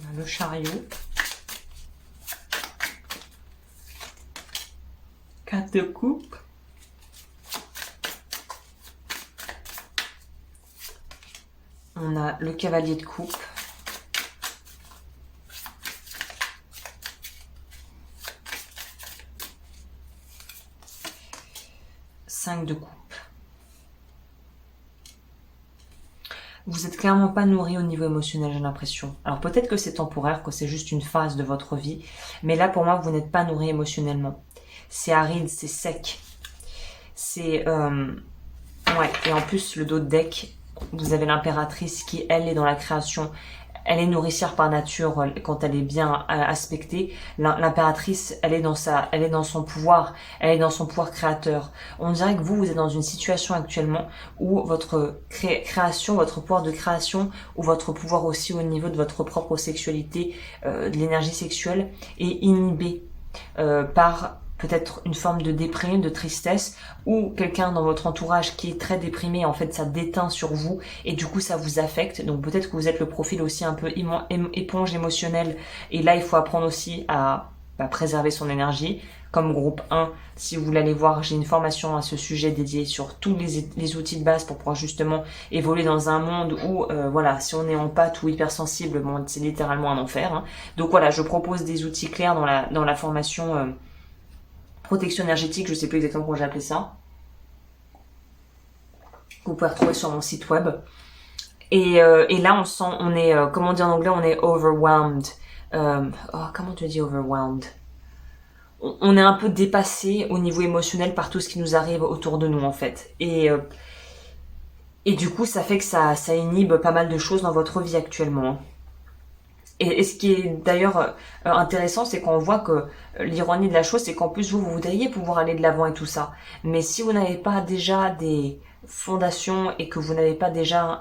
On a le chariot. 4 de coupe. On a le cavalier de coupe. Cinq de coupe. vous êtes clairement pas nourri au niveau émotionnel, j'ai l'impression. Alors peut-être que c'est temporaire, que c'est juste une phase de votre vie, mais là pour moi vous n'êtes pas nourri émotionnellement. C'est aride, c'est sec. C'est... ouais, et en plus le dos de deck, vous avez l'impératrice qui elle est dans la création. Elle est nourricière par nature quand elle est bien aspectée. L'impératrice, elle est dans son pouvoir, elle est dans son pouvoir créateur. On dirait que vous êtes dans une situation actuellement où votre création, votre pouvoir de création, ou votre pouvoir aussi au niveau de votre propre sexualité, de l'énergie sexuelle, est inhibé par peut-être une forme de déprime, de tristesse, ou quelqu'un dans votre entourage qui est très déprimé, en fait ça déteint sur vous et du coup ça vous affecte. Donc peut-être que vous êtes le profil aussi un peu éponge émotionnelle, et là il faut apprendre aussi à préserver son énergie. Comme groupe 1, si vous voulez aller voir, j'ai une formation à ce sujet dédiée sur tous les outils de base pour pouvoir justement évoluer dans un monde où, voilà, si on est en pâte ou hypersensible, bon, c'est littéralement un enfer. Hein. Donc voilà, je propose des outils clairs dans la formation protection énergétique, je sais plus exactement comment j'ai appelé ça, que vous pouvez retrouver sur mon site web. Et là, on est, comment dire en anglais, on est overwhelmed. Comment tu dis overwhelmed? On est un peu dépassé au niveau émotionnel par tout ce qui nous arrive autour de nous, en fait. Et du coup, ça fait que ça inhibe pas mal de choses dans votre vie actuellement. Et ce qui est d'ailleurs intéressant, c'est qu'on voit que l'ironie de la chose, c'est qu'en plus vous voudriez pouvoir aller de l'avant et tout ça. Mais si vous n'avez pas déjà des fondations et que vous n'avez pas déjà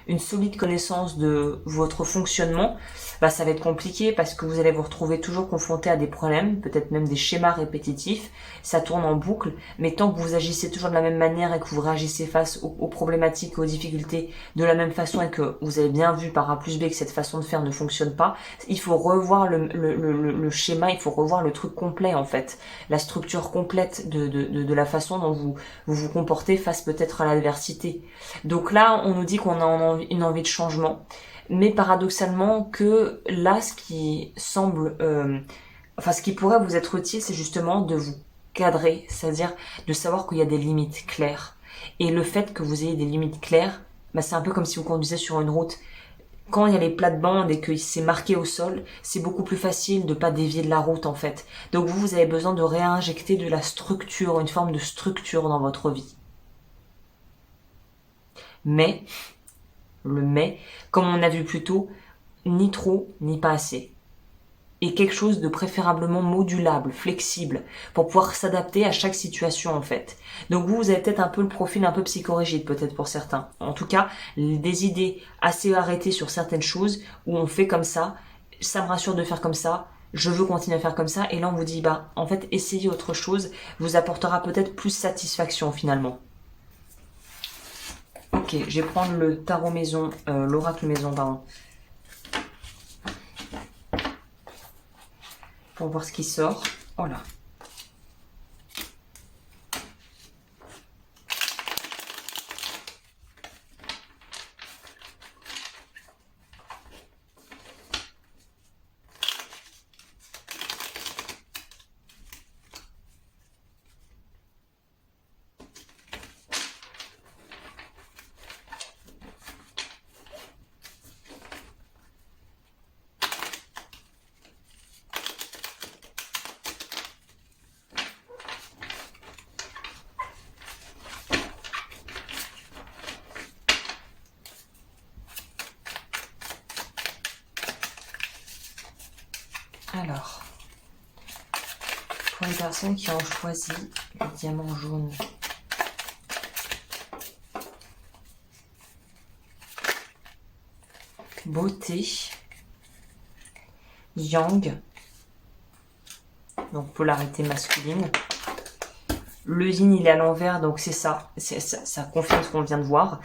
une solide connaissance de votre fonctionnement, ça va être compliqué parce que vous allez vous retrouver toujours confronté à des problèmes, peut-être même des schémas répétitifs. Ça tourne en boucle, mais tant que vous agissez toujours de la même manière et que vous réagissez face aux problématiques, aux difficultés de la même façon et que vous avez bien vu par A plus B que cette façon de faire ne fonctionne pas, il faut revoir le schéma, il faut revoir le truc complet en fait, la structure complète de la façon dont vous comportez face peut-être à l'adversité. Donc là, on nous dit qu'on a une envie de changement, mais paradoxalement que là, ce qui semble, ce qui pourrait vous être utile, c'est justement de vous cadrer, c'est-à-dire de savoir qu'il y a des limites claires. Et le fait que vous ayez des limites claires, c'est un peu comme si vous conduisez sur une route. Quand il y a les plates-bandes et que c'est marqué au sol, c'est beaucoup plus facile de pas dévier de la route en fait. Donc vous avez besoin de réinjecter de la structure, une forme de structure dans votre vie. Mais, comme on a vu plus tôt, ni trop, ni pas assez. Et quelque chose de préférablement modulable, flexible, pour pouvoir s'adapter à chaque situation en fait. Donc vous avez peut-être un peu le profil un peu psychorigide peut-être pour certains. En tout cas, des idées assez arrêtées sur certaines choses où on fait comme ça me rassure de faire comme ça, je veux continuer à faire comme ça, et là on vous dit en fait essayez autre chose, vous apportera peut-être plus satisfaction finalement. Ok, je vais prendre le tarot maison, l'oracle maison, pardon. Pour voir ce qui sort. Oh là. Alors, pour les personnes qui ont choisi le diamant jaune, beauté, yang, donc polarité masculine. Le yin il est à l'envers, donc c'est ça, ça confirme ce qu'on vient de voir.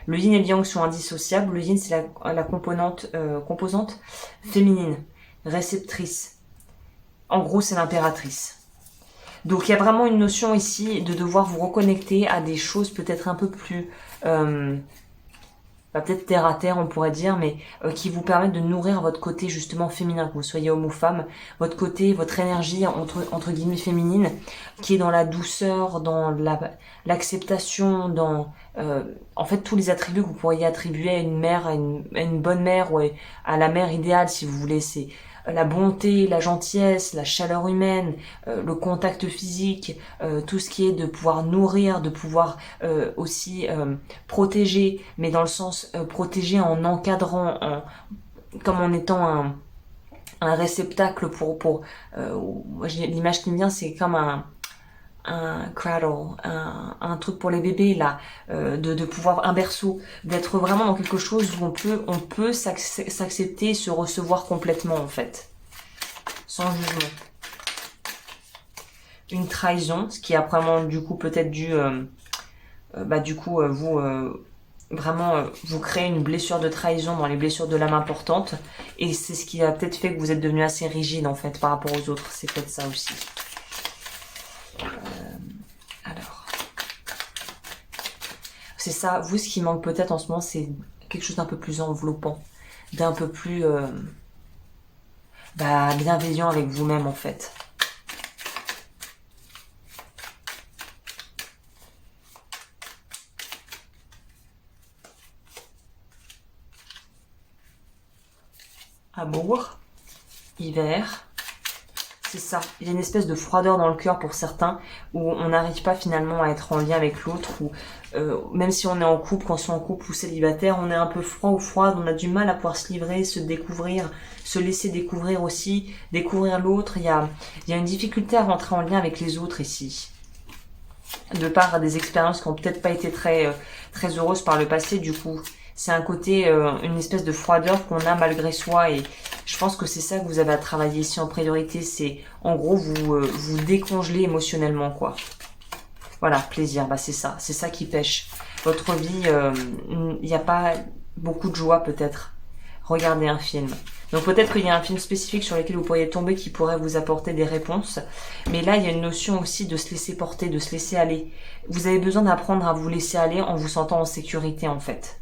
Le yin et le yang sont indissociables. Le yin c'est la composante féminine, réceptrice. En gros c'est l'impératrice. Donc il y a vraiment une notion ici de devoir vous reconnecter à des choses peut-être un peu plus bah, peut-être terre à terre on pourrait dire, mais qui vous permettent de nourrir votre côté justement féminin, que vous soyez homme ou femme, votre côté, votre énergie entre guillemets féminine, qui est dans la douceur, dans l'acceptation, dans en fait tous les attributs que vous pourriez attribuer à une mère, à une bonne mère ou à la mère idéale si vous voulez. C'est la bonté, la gentillesse, la chaleur humaine, le contact physique, tout ce qui est de pouvoir nourrir, de pouvoir aussi protéger, mais dans le sens protéger en encadrant, comme en étant un réceptacle pour l'image qui me vient, c'est comme un cradle, un truc pour les bébés là, de pouvoir un berceau, d'être vraiment dans quelque chose où on peut s'accepter, se recevoir complètement en fait, sans jugement. Une trahison, ce qui a vraiment du coup peut-être dû, vraiment vous créez une blessure de trahison dans les blessures de l'âme importante, et c'est ce qui a peut-être fait que vous êtes devenu assez rigide en fait par rapport aux autres, c'est peut-être ça aussi. Alors, c'est ça, vous ce qui manque peut-être en ce moment, c'est quelque chose d'un peu plus enveloppant, d'un peu plus bienveillant avec vous-même en fait. Amour, hiver, c'est ça. Il y a une espèce de froideur dans le cœur pour certains, où on n'arrive pas finalement à être en lien avec l'autre, ou même si on est en couple, quand on est en couple ou célibataire, on est un peu froid ou froide, on a du mal à pouvoir se livrer, se découvrir, se laisser découvrir aussi, découvrir l'autre. Il y a une difficulté à rentrer en lien avec les autres ici, de par des expériences qui n'ont peut-être pas été très heureuses par le passé. Du coup, c'est un côté, une espèce de froideur qu'on a malgré soi, et je pense que c'est ça que vous avez à travailler ici en priorité. C'est en gros vous décongeler émotionnellement quoi. Voilà, plaisir, c'est ça qui pêche. Votre vie, il n'y a pas beaucoup de joie peut-être. Regardez un film. Donc peut-être qu'il y a un film spécifique sur lequel vous pourriez tomber qui pourrait vous apporter des réponses. Mais là, il y a une notion aussi de se laisser porter, de se laisser aller. Vous avez besoin d'apprendre à vous laisser aller en vous sentant en sécurité en fait.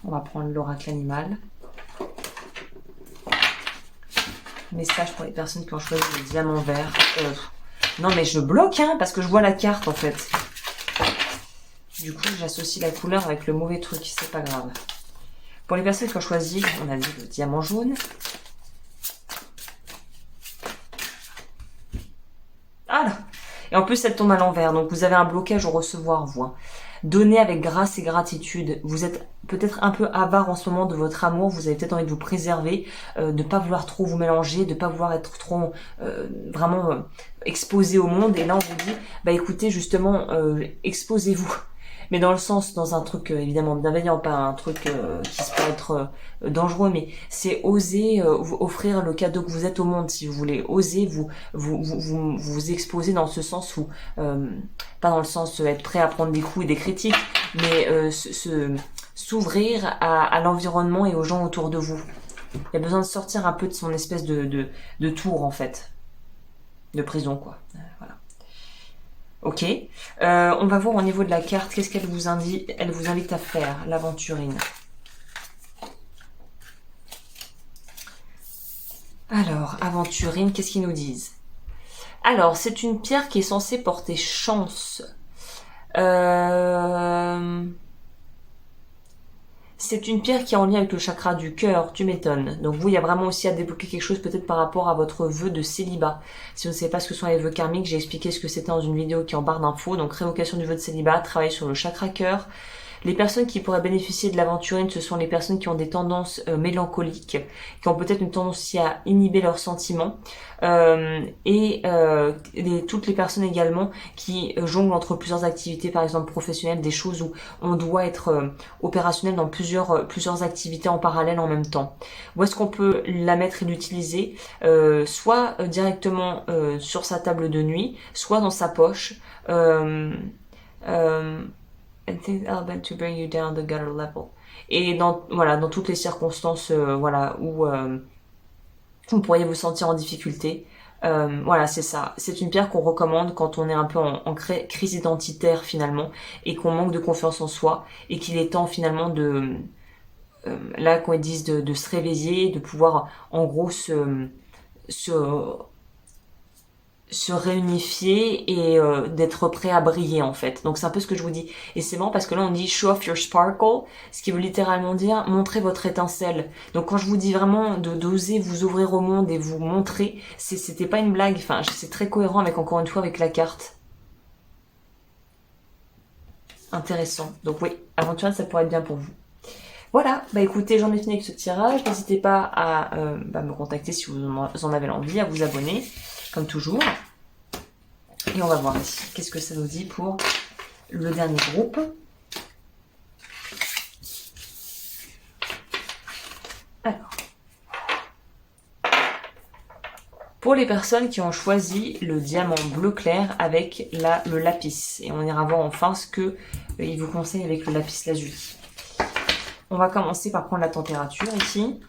On va prendre l'oracle animal. Message pour les personnes qui ont choisi le diamant vert. Non mais je bloque parce que je vois la carte en fait. Du coup j'associe la couleur avec le mauvais truc, c'est pas grave. Pour les personnes qui ont choisi, on a dit le diamant jaune. Ah là. Et en plus elle tombe à l'envers, donc vous avez un blocage au recevoir, vous. Donnez avec grâce et gratitude. Vous êtes peut-être un peu avare en ce moment de votre amour, vous avez peut-être envie de vous préserver, de pas vouloir trop vous mélanger, de pas vouloir être trop vraiment exposé au monde. Et là on vous dit, écoutez justement, exposez-vous. Mais dans le sens, dans un truc évidemment bienveillant, pas un truc qui peut être dangereux, mais c'est oser vous offrir le cadeau que vous êtes au monde, si vous voulez. Oser vous exposer dans ce sens où, pas dans le sens être prêt à prendre des coups et des critiques, mais s'ouvrir à l'environnement et aux gens autour de vous. Il y a besoin de sortir un peu de son espèce de tour en fait, de prison quoi. Voilà. Ok, on va voir au niveau de la carte, qu'est-ce qu'elle vous indique, elle vous invite à faire, l'aventurine. Alors, aventurine, qu'est-ce qu'ils nous disent? Alors, c'est une pierre qui est censée porter chance. C'est une pierre qui est en lien avec le chakra du cœur, tu m'étonnes. Donc vous, il y a vraiment aussi à débloquer quelque chose peut-être par rapport à votre vœu de célibat. Si vous ne savez pas ce que sont les vœux karmiques, j'ai expliqué ce que c'était dans une vidéo qui est en barre d'infos. Donc révocation du vœu de célibat, travail sur le chakra cœur. Les personnes qui pourraient bénéficier de l'aventurine, ce sont les personnes qui ont des tendances mélancoliques, qui ont peut-être une tendance aussi à inhiber leurs sentiments, toutes les personnes également qui jonglent entre plusieurs activités, par exemple professionnelles, des choses où on doit être opérationnel dans plusieurs activités en parallèle en même temps. Où est-ce qu'on peut la mettre et l'utiliser? Soit directement sur sa table de nuit, soit dans sa poche. And things are meant to bring you down the gutter level. Et dans toutes les circonstances où vous pourriez vous sentir en difficulté, Voilà, c'est ça. C'est une pierre qu'on recommande quand on est un peu en crise identitaire finalement et qu'on manque de confiance en soi et qu'il est temps finalement de, là qu'on dise de se réveiller, de pouvoir en gros se, se réunifier et d'être prêt à briller en fait. Donc c'est un peu ce que je vous dis. Et c'est marrant parce que là on dit show off your sparkle, ce qui veut littéralement dire montrer votre étincelle. Donc quand je vous dis vraiment de d'oser vous ouvrir au monde et vous montrer, c'était pas une blague, enfin c'est très cohérent avec encore une fois avec la carte. Intéressant. Donc oui, aventurière ça pourrait être bien pour vous. Voilà, bah écoutez, j'en ai fini avec ce tirage. N'hésitez pas à me contacter si vous en avez l'envie, à vous abonner, comme toujours. Et on va voir ici, qu'est-ce que ça nous dit pour le dernier groupe. Alors, pour les personnes qui ont choisi le diamant bleu clair avec le lapis, et on ira voir enfin ce que il vous conseille avec le lapis lazuli. On va commencer par prendre la température ici.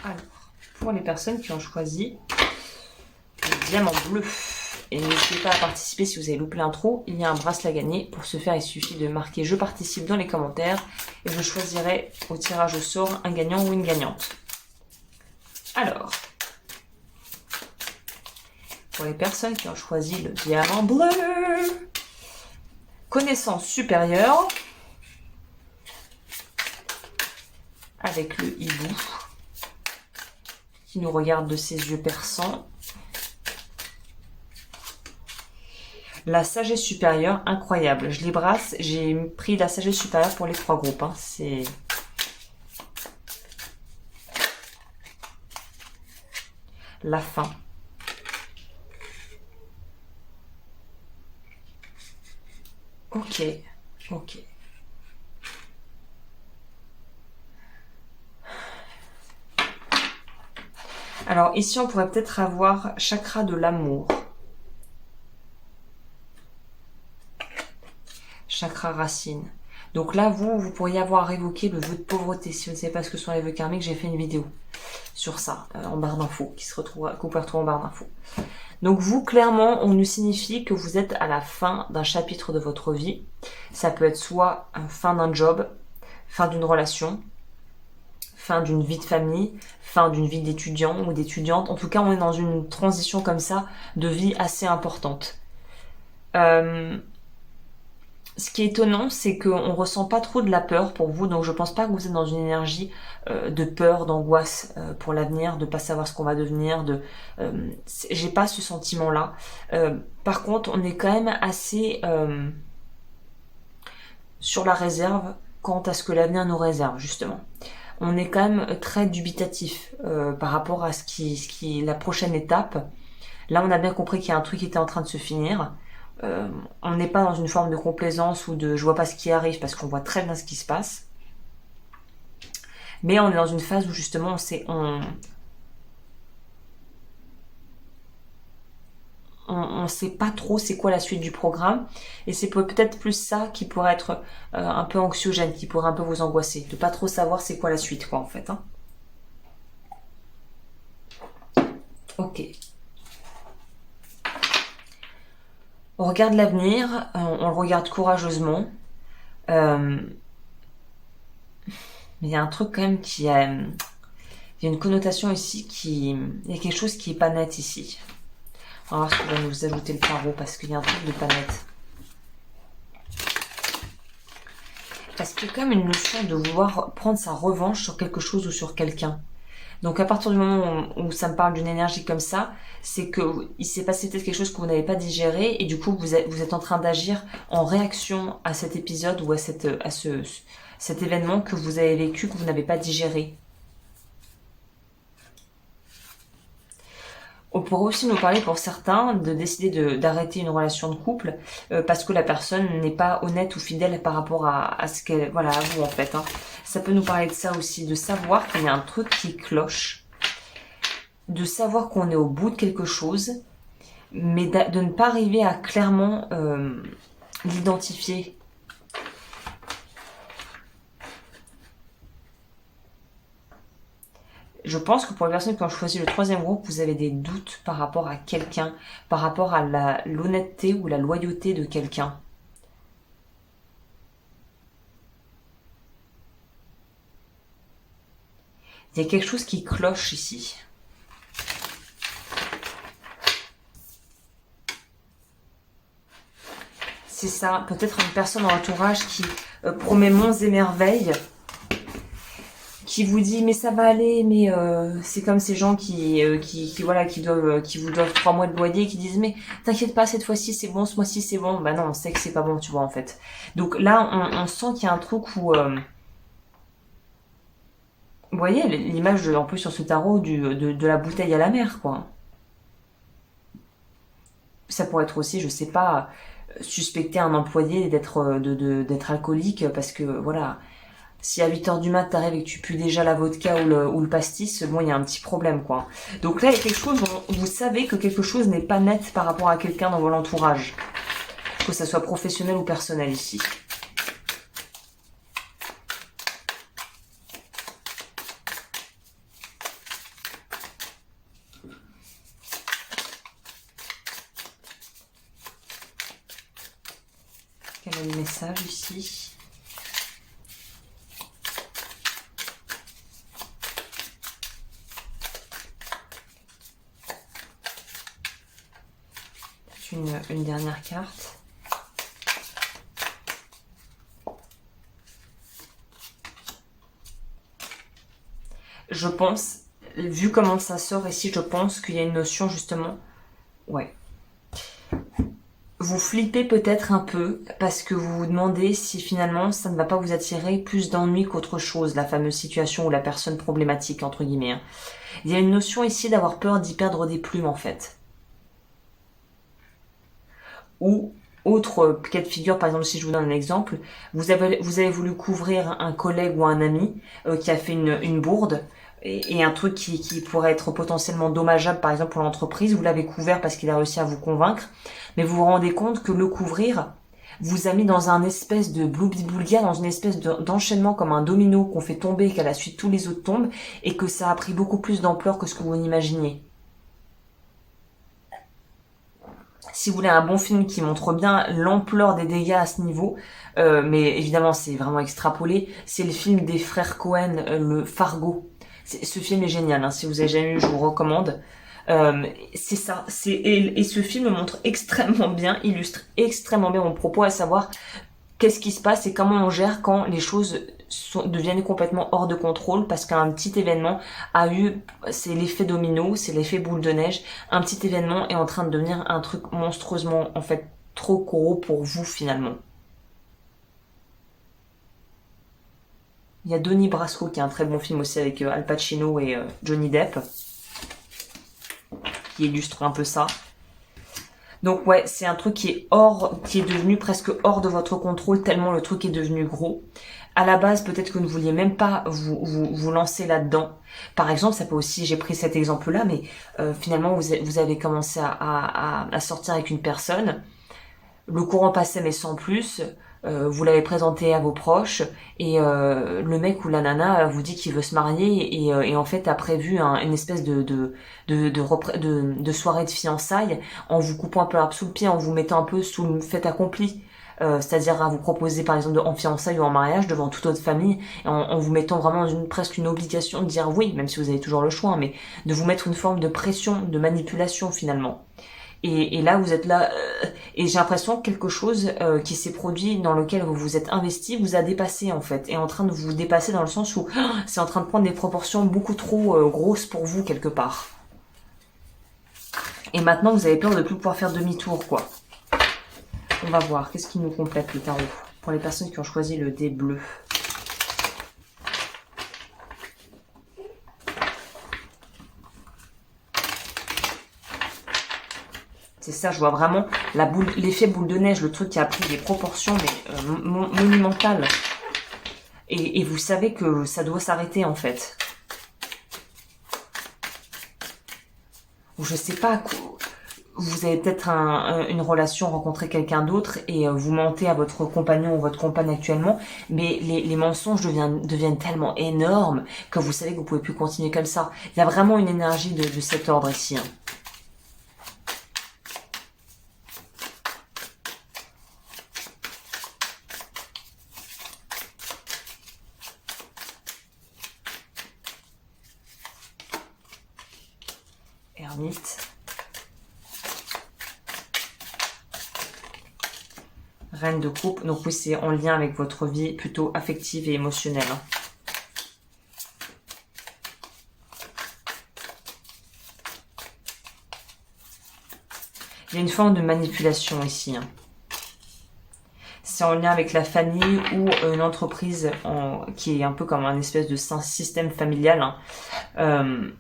Alors, pour les personnes qui ont choisi le diamant bleu, et n'hésitez pas à participer si vous avez loupé l'intro, il y a un bracelet à gagner. Pour ce faire, il suffit de marquer « Je participe » dans les commentaires et je choisirai au tirage au sort un gagnant ou une gagnante. Alors, pour les personnes qui ont choisi le diamant bleu, connaissance supérieure, avec le hibou, qui nous regarde de ses yeux perçants. La sagesse supérieure, incroyable. Je les brasse, j'ai pris la sagesse supérieure pour les 3 groupes. Hein. C'est la fin. Ok, ok. Alors ici, on pourrait peut-être avoir chakra de l'amour. Chakra racine. Donc là, vous pourriez avoir évoqué le vœu de pauvreté. Si vous ne savez pas ce que sont les vœux karmiques, j'ai fait une vidéo sur ça, en barre d'infos, que vous pouvez retrouver en barre d'infos. Donc vous, clairement, on nous signifie que vous êtes à la fin d'un chapitre de votre vie. Ça peut être soit fin d'un job, fin d'une relation, fin d'une vie de famille, fin d'une vie d'étudiant ou d'étudiante. En tout cas, on est dans une transition comme ça de vie assez importante. Ce qui est étonnant, c'est qu'on ne ressent pas trop de la peur pour vous, donc je pense pas que vous êtes dans une énergie de peur, d'angoisse pour l'avenir, de pas savoir ce qu'on va devenir, j'ai pas ce sentiment-là. Par contre, on est quand même assez sur la réserve quant à ce que l'avenir nous réserve, justement. On est quand même très dubitatif par rapport à ce qui est la prochaine étape. Là, on a bien compris qu'il y a un truc qui était en train de se finir. On n'est pas dans une forme de complaisance ou de je vois pas ce qui arrive parce qu'on voit très bien ce qui se passe. Mais on est dans une phase où justement on sait pas trop c'est quoi la suite du programme et c'est peut-être plus ça qui pourrait être un peu anxiogène, qui pourrait un peu vous angoisser, de pas trop savoir c'est quoi la suite quoi en fait. Hein. Ok. On regarde l'avenir, on le regarde courageusement. Mais il y a un truc quand même il y a une connotation ici il y a quelque chose qui est pas net ici. On va voir ce qu'on va nous ajouter le tarot parce qu'il y a un truc de pas net. Parce qu'il y a quand même une notion de vouloir prendre sa revanche sur quelque chose ou sur quelqu'un. Donc à partir du moment où ça me parle d'une énergie comme ça, c'est que il s'est passé peut-être quelque chose que vous n'avez pas digéré et du coup vous êtes en train d'agir en réaction à cet épisode ou à cet événement que vous avez vécu, que vous n'avez pas digéré. On pourrait aussi nous parler pour certains de décider d'arrêter une relation de couple parce que la personne n'est pas honnête ou fidèle par rapport à ce qu'elle, voilà, à vous en fait. Hein. Ça peut nous parler de ça aussi, de savoir qu'il y a un truc qui cloche. de savoir qu'on est au bout de quelque chose, mais de ne pas arriver à clairement l'identifier. Je pense que pour les personnes qui ont choisi le troisième groupe, vous avez des doutes par rapport à quelqu'un, par rapport à l'honnêteté ou la loyauté de quelqu'un. Il y a quelque chose qui cloche ici. C'est ça, peut-être une personne dans l'entourage qui promet monts et merveilles, qui vous dit mais ça va aller, mais c'est comme ces gens voilà, qui vous doivent 3 mois de loyer, qui disent mais t'inquiète pas, cette fois-ci c'est bon, ce mois-ci c'est bon. Bah non, on sait que c'est pas bon, tu vois, en fait. Donc là, on sent qu'il y a un truc où vous voyez l'image en plus sur ce tarot de la bouteille à la mer, quoi. Ça pourrait être aussi, je sais pas, suspecter un employé d'être alcoolique parce que voilà, si à 8 h du mat t'arrives et que tu pues déjà la vodka ou le pastis, bon, il y a un petit problème, quoi. Donc là, il y a quelque chose où vous savez que quelque chose n'est pas net par rapport à quelqu'un dans votre entourage, que ça soit professionnel ou personnel ici. Quel est le message ici? Une dernière carte. Je pense, vu comment ça sort ici, je pense qu'il y a une notion justement... Ouais. Vous flippez peut-être un peu parce que vous vous demandez si finalement ça ne va pas vous attirer plus d'ennui qu'autre chose, la fameuse situation ou la personne problématique, entre guillemets. Il y a une notion ici d'avoir peur d'y perdre des plumes, en fait. Ou, autre cas de figure, par exemple, si je vous donne un exemple, vous avez voulu couvrir un collègue ou un ami qui a fait une bourde, et un truc qui pourrait être potentiellement dommageable, par exemple, pour l'entreprise. Vous l'avez couvert parce qu'il a réussi à vous convaincre, mais vous vous rendez compte que le couvrir vous a mis dans un espèce de bloubi-boulga, dans une espèce d'enchaînement comme un domino qu'on fait tomber et qu'à la suite tous les autres tombent, et que ça a pris beaucoup plus d'ampleur que ce que vous imaginiez. Si vous voulez un bon film qui montre bien l'ampleur des dégâts à ce niveau, mais évidemment c'est vraiment extrapolé, c'est le film des frères Cohen, le Fargo. Ce film est génial, hein, si vous avez jamais vu, je vous recommande. C'est ça, et ce film montre extrêmement bien, illustre extrêmement bien mon propos, à savoir qu'est-ce qui se passe et comment on gère quand les choses deviennent complètement hors de contrôle parce qu'un petit événement a eu, c'est l'effet domino, c'est l'effet boule de neige, un petit événement est en train de devenir un truc monstrueusement, en fait, trop gros pour vous finalement. Il y a Donnie Brasco qui est un très bon film aussi avec Al Pacino et Johnny Depp qui illustre un peu ça. Donc ouais, c'est un truc qui est devenu presque hors de votre contrôle tellement le truc est devenu gros. À la base, peut-être que vous ne vouliez même pas vous lancer là-dedans. Par exemple, ça peut aussi, j'ai pris cet exemple-là, mais finalement, vous avez commencé à sortir avec une personne. Le courant passait, mais sans plus. Vous l'avez présenté à vos proches et le mec ou la nana vous dit qu'il veut se marier et en fait a prévu une espèce de soirée de fiançailles en vous coupant un peu l'herbe sous le pied, en vous mettant un peu sous le fait accompli. C'est-à-dire à vous proposer par exemple en fiançailles ou en mariage devant toute votre famille, en vous mettant vraiment presque une obligation de dire oui, même si vous avez toujours le choix, hein, mais de vous mettre une forme de pression, de manipulation finalement. Et là, vous êtes là, et j'ai l'impression que quelque chose qui s'est produit dans lequel vous vous êtes investi vous a dépassé en fait, est en train de vous dépasser dans le sens où c'est en train de prendre des proportions beaucoup trop grosses pour vous quelque part. Et maintenant, vous avez peur de ne plus pouvoir faire demi-tour, quoi. On va voir, qu'est-ce qui nous complète le tarot pour les personnes qui ont choisi le dé bleu. C'est ça, je vois vraiment l'effet boule de neige, le truc qui a pris des proportions mais, monumentales. Et vous savez que ça doit s'arrêter en fait. ou je sais pas, vous avez peut-être une relation, rencontré quelqu'un d'autre et vous mentez à votre compagnon ou votre compagne actuellement, mais les mensonges deviennent tellement énormes que vous savez que vous pouvez plus continuer comme ça. Il y a vraiment une énergie de cet ordre ici. Hein. Ermite. Reine de coupe, donc oui, c'est en lien avec votre vie plutôt affective et émotionnelle. Hein. Il y a une forme de manipulation ici. Hein. C'est en lien avec la famille ou une entreprise qui est un peu comme un espèce de système familial. Hein.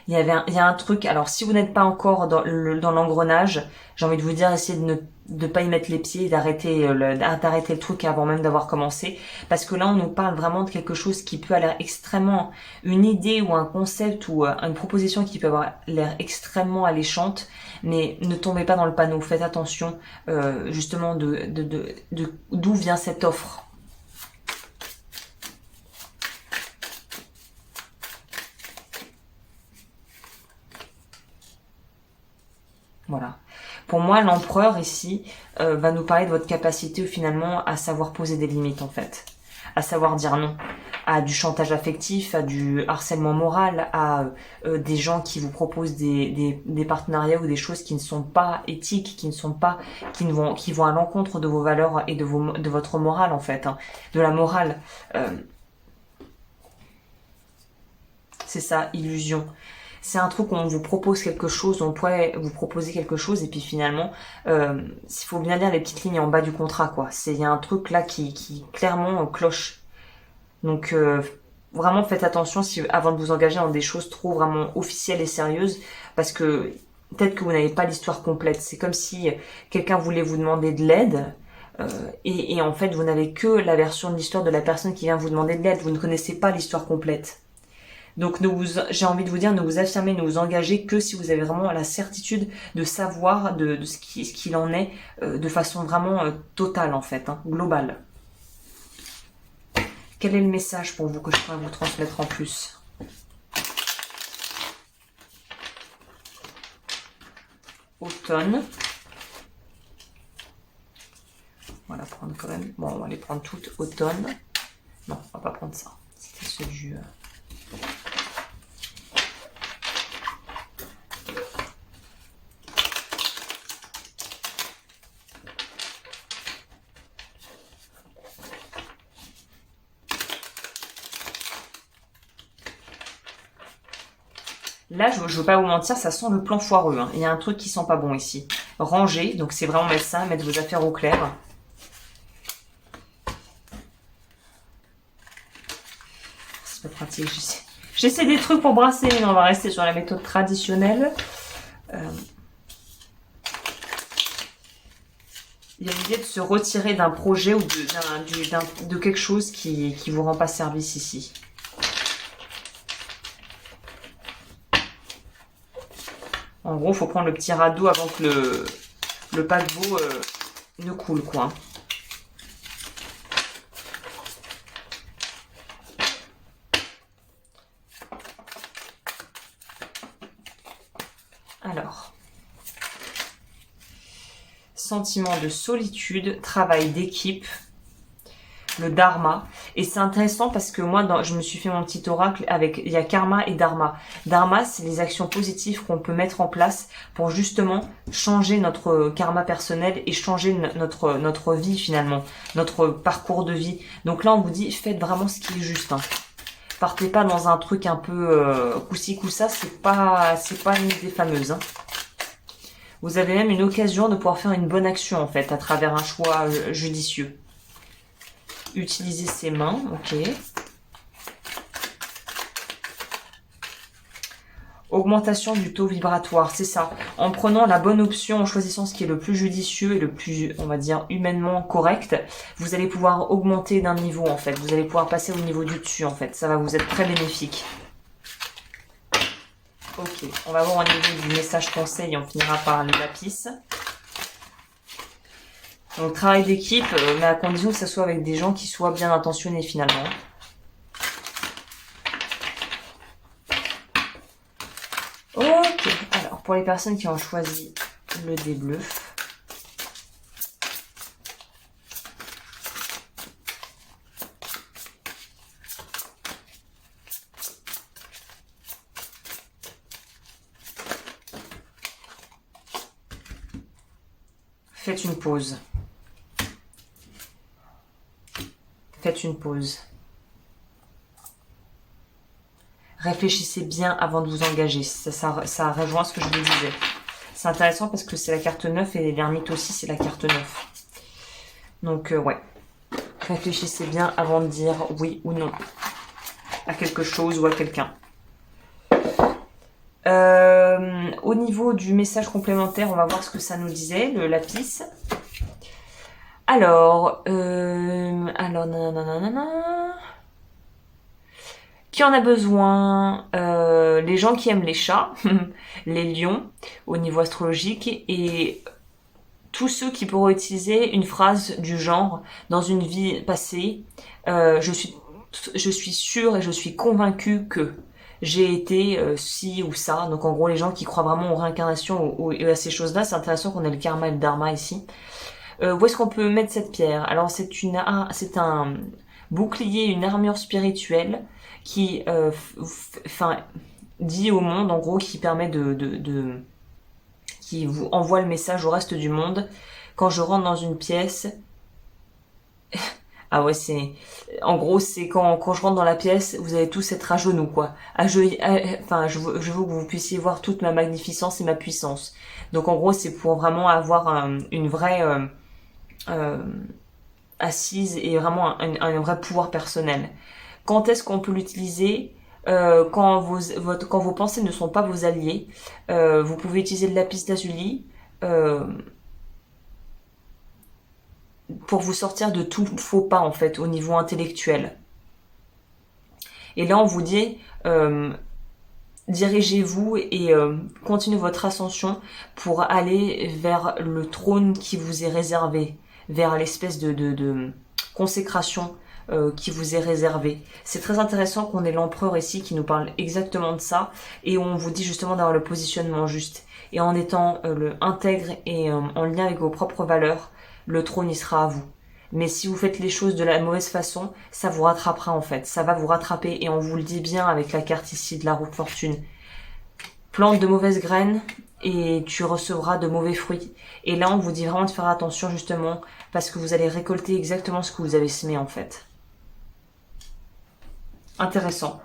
Il y a un truc, alors si vous n'êtes pas encore dans l'engrenage, j'ai envie de vous dire, essayez de ne pas y mettre les pieds, d'arrêter le truc avant même d'avoir commencé, parce que là on nous parle vraiment de quelque chose qui peut aller extrêmement, une idée ou un concept ou une proposition qui peut avoir l'air extrêmement alléchante, mais ne tombez pas dans le panneau, faites attention justement d'où vient cette offre. Voilà. Pour moi, l'empereur ici va nous parler de votre capacité finalement à savoir poser des limites en fait, à savoir dire non, à du chantage affectif, à du harcèlement moral, à des gens qui vous proposent des partenariats ou des choses qui ne sont pas éthiques, qui vont à l'encontre de vos valeurs et de votre morale en fait, hein, de la morale. C'est ça, illusion. C'est un truc où on vous propose quelque chose, on pourrait vous proposer quelque chose et puis finalement, il faut bien lire les petites lignes en bas du contrat, quoi. Il y a un truc là qui clairement cloche. Donc vraiment faites attention avant de vous engager dans des choses trop vraiment officielles et sérieuses, parce que peut-être que vous n'avez pas l'histoire complète. C'est comme si quelqu'un voulait vous demander de l'aide. Et en fait, vous n'avez que la version de l'histoire de la personne qui vient vous demander de l'aide. Vous ne connaissez pas l'histoire complète. Donc j'ai envie de vous dire, ne vous affirmer, ne vous engager que si vous avez vraiment la certitude de savoir de ce qu'il en est de façon vraiment totale en fait, hein, globale. Quel est le message pour vous que je pourrais vous transmettre en plus? Automne. On va la prendre quand même. Bon, on va les prendre toutes. Automne. Non, on va pas prendre ça. C'était ce du... Là, je veux pas vous mentir, ça sent le plan foireux. Hein. Il y a un truc qui sent pas bon ici. Ranger, donc c'est vraiment mettre ça, mettre vos affaires au clair. C'est pas pratique, j'essaie des trucs pour brasser, mais on va rester sur la méthode traditionnelle. Il y a l'idée de se retirer d'un projet ou de quelque chose qui vous rend pas service ici. En gros, il faut prendre le petit radeau avant que le paquebot ne coule, quoi. Alors, sentiment de solitude, travail d'équipe, le dharma. Et c'est intéressant parce que moi, je me suis fait mon petit oracle il y a karma et dharma. Dharma, c'est les actions positives qu'on peut mettre en place pour justement changer notre karma personnel et changer notre vie finalement, notre parcours de vie. Donc là, on vous dit, faites vraiment ce qui est juste. Hein. Partez pas dans un truc un peu coup-ci, coup-ça, c'est pas une idée fameuse. Hein. Vous avez même une occasion de pouvoir faire une bonne action en fait, à travers un choix judicieux. Utiliser ses mains, ok. Augmentation du taux vibratoire, c'est ça. En prenant la bonne option, en choisissant ce qui est le plus judicieux et le plus, on va dire, humainement correct, vous allez pouvoir augmenter d'un niveau en fait. Vous allez pouvoir passer au niveau du dessus en fait. Ça va vous être très bénéfique. Ok, on va voir au niveau du message conseil, on finira par les lapis. Donc travail d'équipe, mais à condition que ça soit avec des gens qui soient bien intentionnés finalement. Ok, alors pour les personnes qui ont choisi le dé bleu. Faites une pause. Faites une pause. Réfléchissez bien avant de vous engager. Ça rejoint ce que je vous disais. C'est intéressant parce que c'est la carte 9 et l'ermite aussi, c'est la carte 9. Donc, ouais. Réfléchissez bien avant de dire oui ou non à quelque chose ou à quelqu'un. Au niveau du message complémentaire, on va voir ce que ça nous disait, le lapis. Alors, nanana. Qui en a besoin? Les gens qui aiment les chats, les lions, au niveau astrologique, et tous ceux qui pourraient utiliser une phrase du genre dans une vie passée. Je suis sûre et je suis convaincue que j'ai été ci ou ça. Donc en gros, les gens qui croient vraiment aux réincarnations et à ces choses-là, c'est intéressant qu'on ait le karma et le dharma ici. Où est-ce qu'on peut mettre cette pierre? Alors c'est un bouclier, une armure spirituelle qui dit au monde, en gros, qui permet qui vous envoie le message au reste du monde. Quand je rentre dans une pièce, ah ouais, en gros, c'est quand je rentre dans la pièce, vous allez tous être à genoux, quoi. Je veux que vous puissiez voir toute ma magnificence et ma puissance. Donc en gros, c'est pour vraiment avoir une vraie assise et vraiment un vrai pouvoir personnel. Quand est-ce qu'on peut l'utiliser? Quand vos pensées ne sont pas vos alliés, vous pouvez utiliser le lapis lazuli pour vous sortir de tout faux pas en fait au niveau intellectuel. Et là on vous dit dirigez-vous et continuez votre ascension pour aller vers le trône qui vous est réservé, vers l'espèce de consécration qui vous est réservé. C'est très intéressant qu'on ait l'empereur ici qui nous parle exactement de ça et on vous dit justement d'avoir le positionnement juste. Et en étant intègre et en lien avec vos propres valeurs, le trône y sera à vous. Mais si vous faites les choses de la mauvaise façon, ça vous rattrapera en fait. Ça va vous rattraper et on vous le dit bien avec la carte ici de la roue de fortune. Plante de mauvaises graines et tu recevras de mauvais fruits. Et là, on vous dit vraiment de faire attention justement parce que vous allez récolter exactement ce que vous avez semé en fait. Intéressant.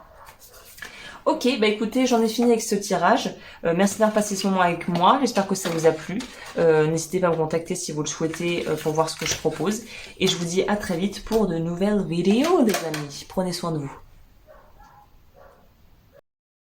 Ok, bah écoutez, j'en ai fini avec ce tirage. Merci d'avoir passé ce moment avec moi. J'espère que ça vous a plu. N'hésitez pas à me contacter si vous le souhaitez pour voir ce que je propose. Et je vous dis à très vite pour de nouvelles vidéos, les amis. Prenez soin de vous.